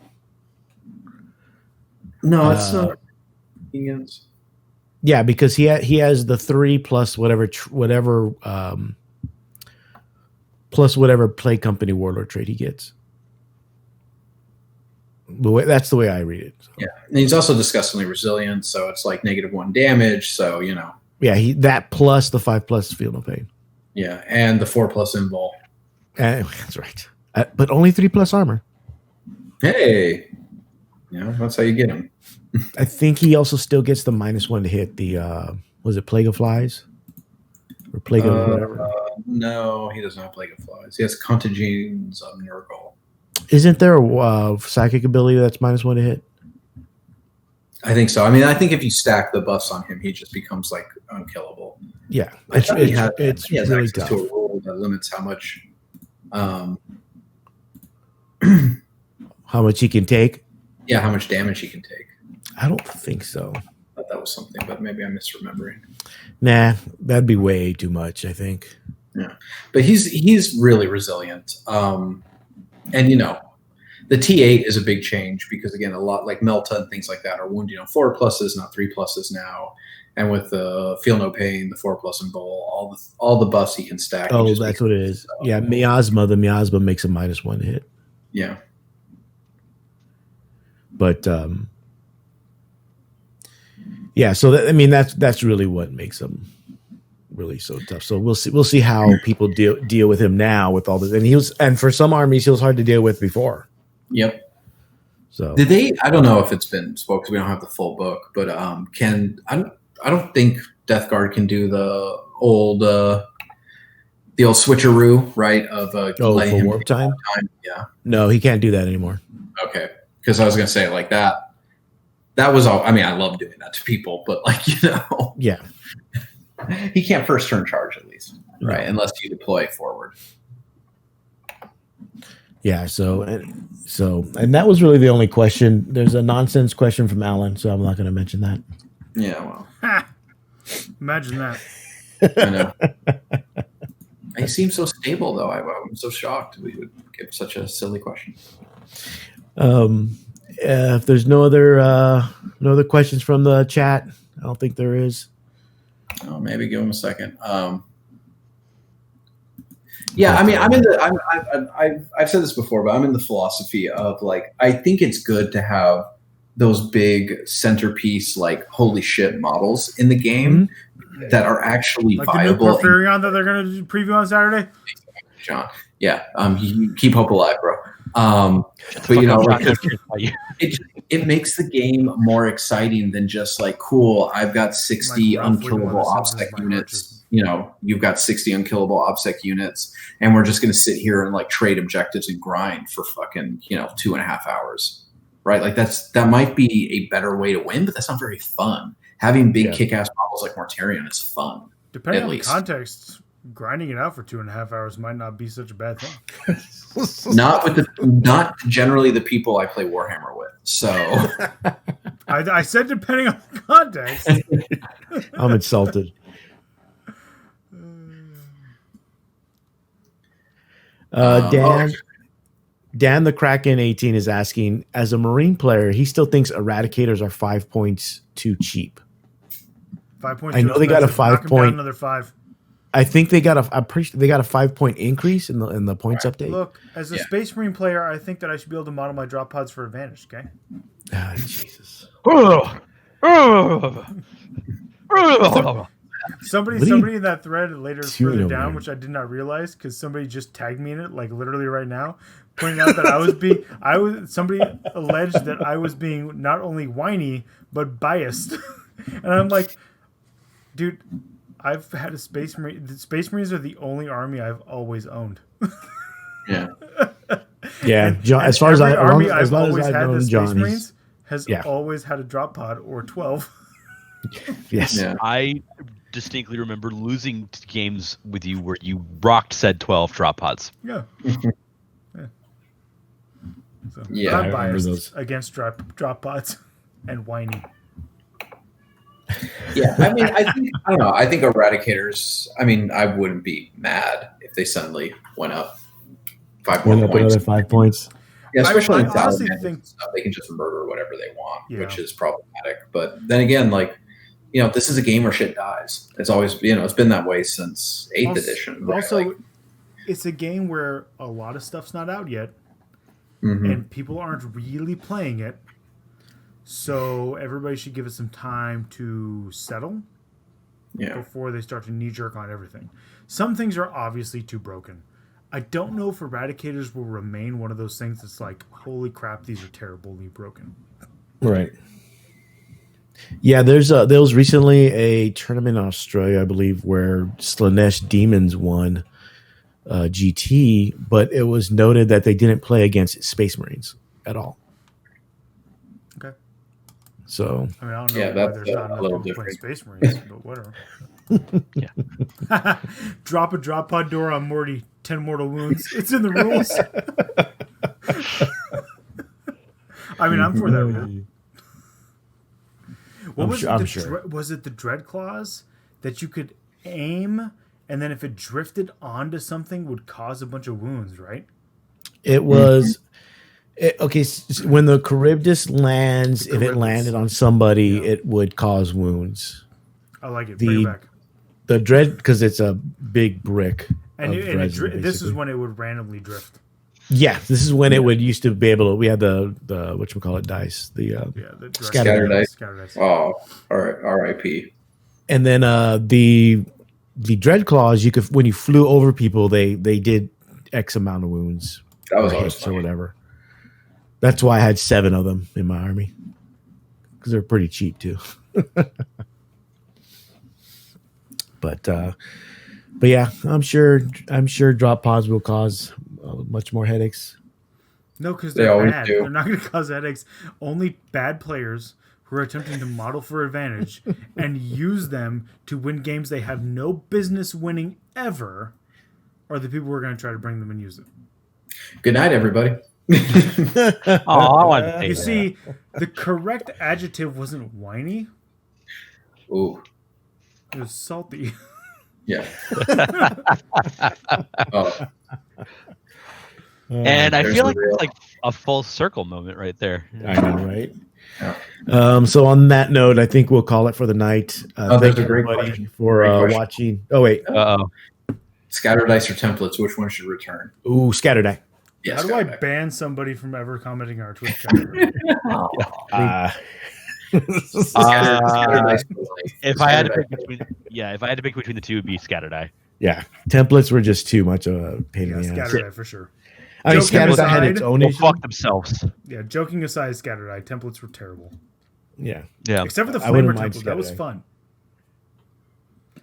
No, it's not. Yeah, because he has the 3 plus whatever plus whatever Plague Company warlord trait he gets. That's the way I read it. So. Yeah, and he's also disgustingly resilient, so it's like -1 damage. So Yeah, that plus the 5+ Feel No Pain. Yeah, and the 4+ Invul. That's right. But only 3+ armor. Hey, that's how you get him. I think he also still gets the -1 to hit the was it Plague of Flies? Or Plague of whatever. No, he doesn't have Plague of Flies. He has Contagions of Nurgle. Isn't there a psychic ability that's -1 to hit? I think so. I mean, I think if you stack the buffs on him, he just becomes like unkillable. Yeah, It's really access tough. to a rule that limits how much. How much he can take? Yeah, how much damage he can take. I don't think so. I that was something, but maybe I'm misremembering. Nah, that'd be way too much, I think. Yeah, but he's really resilient. And the T8 is a big change because again, a lot like Melta and things like that are 4 pluses, not 3 pluses now. And with the Feel No Pain, the 4+ and Bowl, all the buffs he can stack. Oh, that's what it is. Yeah, the miasma makes a -1 hit. Yeah. But yeah, so that's really what makes him really so tough. So we'll see how people deal with him now with all this. And for some armies he was hard to deal with before. Yep. So did they? I don't know if it's been spoke because we don't have the full book, but I don't think Death Guard can do the old switcheroo, right? Of letting him warp time. Yeah. No, he can't do that anymore. Okay, because I was gonna say like that. That was all. I mean, I love doing that to people, but yeah, he can't first turn charge at least, right? Unless you deploy forward. Yeah. So that was really the only question. There's a nonsense question from Alan, so I'm not going to mention that. Yeah. Well. Imagine that. I know. He seems so stable, though. I'm so shocked we would give such a silly question. If there's no other questions from the chat, I don't think there is. Oh, maybe give him a second. Yeah, I mean, I've said this before, but I'm in the philosophy of like I think it's good to have those big centerpiece, like holy shit models in the game that are actually like viable. Like the new Porphyrion that they're going to preview on Saturday. John, yeah, you keep hope alive, bro. But it makes the game more exciting than just like cool. I've got 60 unkillable OBSEC units. You've got 60 unkillable OBSEC units, and we're just going to sit here and like trade objectives and grind for fucking 2.5 hours, right? Like that might be a better way to win, but that's not very fun. Having big kick-ass models like Mortarion is fun. Depending on the context, grinding it out for 2.5 hours might not be such a bad thing. Not generally the people I play Warhammer with. So I said depending on the context. I'm insulted. Dan the Kraken 18 is asking, as a Marine player, he still thinks Eradicators are 5 points too cheap. 5 points. I know they got a 5 point. Another 5. I think they got a 5 point increase in the points update. Look, as a Space Marine player, I think that I should be able to model my drop pods for advantage. Okay. Ah, Jesus. Somebody in that thread later further down, which I did not realize because somebody just tagged me in it, like literally right now, pointing out that somebody alleged that I was being not only whiny but biased, and I'm like, dude, I've had a Space Marine. The Space Marines are the only army I've always owned. Yeah. Yeah, John, as far as I army as long always as I've had, known the Space John, Marines has always had a drop pod or 12. Yes. Yeah. I distinctly remember losing games with you where you rocked said 12 drop pods. Yeah. So, Yeah, I'm I remember biased those. against drop pods and whiny. Yeah, I mean, I don't know. I think Eradicators. I mean, I wouldn't be mad if they suddenly went up 5 more points. Another 5 points. Yeah, especially I in honestly Salamanders think and stuff, they can just murder whatever they want, Yeah. which is problematic. But then again, like this is a game where shit dies. It's always it's been that way since 8th edition. Right? Also, it's a game where a lot of stuff's not out yet, Mhm. and people aren't really playing it. So everybody should give it some time to settle before they start to knee-jerk on everything. Some things are obviously too broken. I don't know if Eradicators will remain one of those things that's like, holy crap, these are terribly broken. Right. Yeah, there was recently a tournament in Australia, I believe, where Slanesh Demons won GT, but it was noted that they didn't play against Space Marines at all. Okay. So I mean, I don't know why that's there's not a little enough people playing different. Space Marines, but whatever. Drop a drop pod door on Morty, 10 mortal wounds. It's in the rules. I mean, I'm for that rule. I'm sure. Was it the Dread Claws that you could aim, and then if it drifted onto something, would cause a bunch of wounds, right? It was when the Charybdis lands, if it landed on somebody, it would cause wounds. I like it. Bring it back. The Dread, because it's a big brick. And this is when it would randomly drift. Yeah, this is when it would used to be able to. We had the whatchamacallit dice, the scatter dice. Oh, all right, R.I.P. And then the Dread Claws, you could, when you flew over people, they did X amount of wounds. That was always or whatever. That's why I had 7 of them in my army, because they're pretty cheap too. But yeah, I'm sure drop pods will cause much more headaches. No, because they're bad. They're not going to cause headaches. Only bad players who are attempting to model for advantage and use them to win games they have no business winning ever are the people who are going to try to bring them and use them. Good night, everybody. You see, the correct adjective wasn't whiny. Ooh. It was salty. Yeah. And I feel like it's like a full circle moment right there. I know, right? Yeah. So on that note, I think we'll call it for the night. Thank you, everybody, for watching. Oh, wait. Scatter dice or templates, which one should return? Ooh, scatter die. Yeah, how do I ban somebody from ever commenting on our Twitch channel? If I had to pick between the two, it would be scatter die. Yeah, templates were just too much of a pain in the ass. Scatter die for sure. I mean, scatter die had its own issue. Fuck themselves. Yeah, joking aside, scatter die templates were terrible. Yeah. Except for the flamer template, that was fun.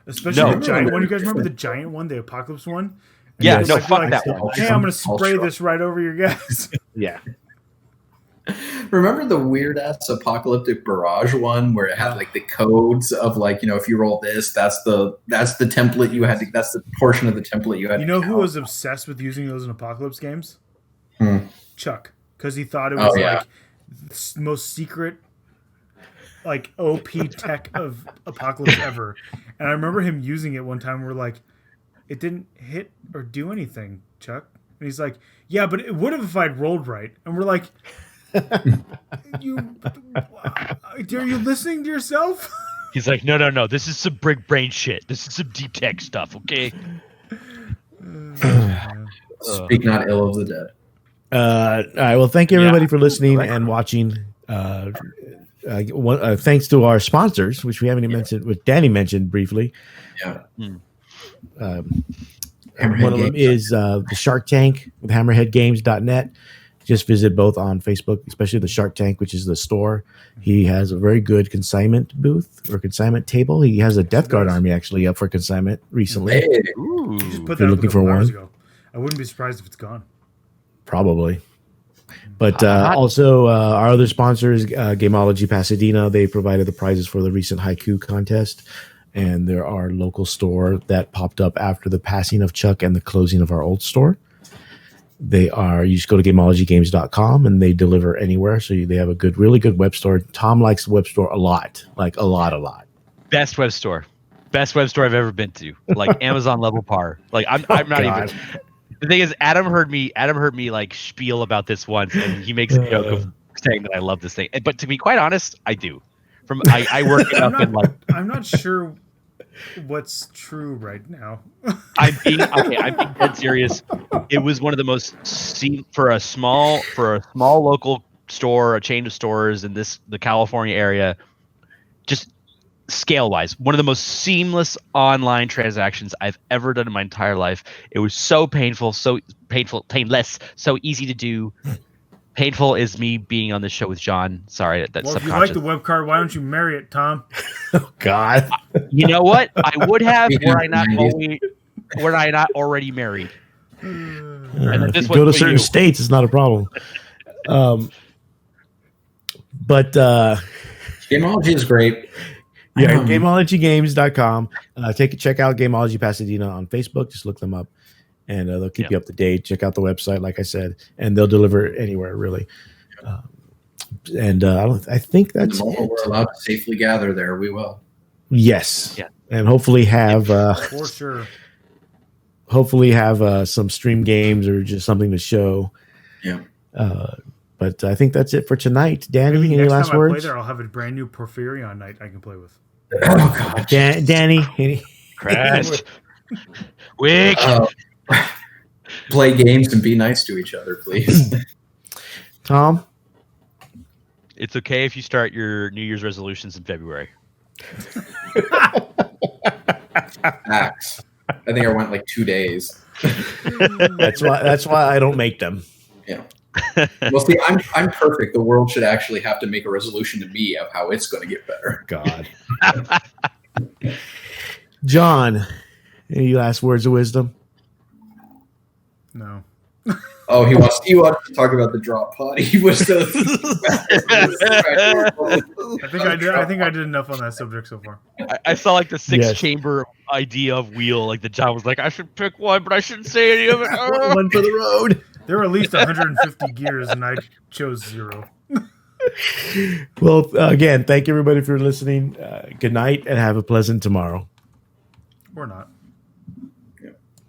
Especially the giant one. You guys remember the giant one, the Apocalypse one? Yeah, no, fuck that one. Hey, I'm going to spray this right over your guys. Yeah. Remember the weird ass apocalyptic barrage one where it had like the codes of like, if you roll this, that's the template you had to, that's the portion of the template you had. You know who was obsessed with using those in apocalypse games? Chuck, because he thought it was like the most secret, like OP tech of apocalypse ever. And I remember him using it one time. We're like, it didn't hit or do anything, Chuck. And he's like, yeah, but it would have if I'd rolled right. And we're like, are you listening to yourself? He's like, no. This is some brick brain shit. This is some deep tech stuff, okay? Speak not ill of the dead. All right. Well, thank you everybody for listening and watching. Thanks to our sponsors, which we haven't even mentioned, which Danny mentioned briefly. Yeah. One of them is the Shark Tank with hammerheadgames.net. Just visit both on Facebook, especially the Shark Tank, which is the store. He has a very good consignment booth or consignment table. He has a Death Guard army actually up for consignment recently. Hey. Ooh. Just put that up looking for one. Ago. I wouldn't be surprised if it's gone. Probably. But also our other sponsors, Gameology Pasadena, they provided the prizes for the recent haiku contest. And they're our local store that popped up after the passing of Chuck and the closing of our old store. You just go to gameologygames.com and they deliver anywhere. So they have a really good web store. Tom likes the web store a lot, like a lot. Best web store I've ever been to. Like Amazon level par. Like I'm not even. The thing is, Adam heard me like spiel about this once, and he makes a joke of saying that I love this thing. But to be quite honest, I do. I work it up and like. I'm not sure what's true right now. I'm being dead serious. It was one of the most for a small local store, a chain of stores in the California area, just scale wise, one of the most seamless online transactions I've ever done in my entire life. It was so painless, so easy to do. Painful is me being on the show with John. Sorry, that's if you like the web card, why don't you marry it, Tom? Oh God! You know what? I would have were I not already married. And if you go to certain states, it's not a problem. But Gameology is great. Yeah, gameologygames.com. Check out Gameology Pasadena on Facebook. Just look them up. And they'll keep you up to date. Check out the website, like I said, and they'll deliver anywhere, really. And I think that's The moment it. we're allowed to safely gather there, we will. Yes. Yeah. And hopefully have For sure. some stream games or just something to show. Yeah. But I think that's it for tonight. Danny, Maybe any next last time I words? play there, I'll have a brand new Porphyrion Knight I can play with. Oh God, Danny, any? Crashed. Wick. Play games and be nice to each other, please. Tom? It's okay if you start your New Year's resolutions in February. Facts. I think I went like 2 days. That's why I don't make them. Yeah. Well, see, I'm perfect. The world should actually have to make a resolution to me of how it's going to get better. God. John, any last words of wisdom? No. Oh, he wants to talk about the drop pod. He was the. I think I did enough on that subject so far. I saw like the six-chamber idea of wheel. Like the John was like, I should pick one, but I shouldn't say any of it. One for the road. There were at least 150 gears, and I chose 0. Well, again, thank you everybody for listening. Good night and have a pleasant tomorrow. Or not.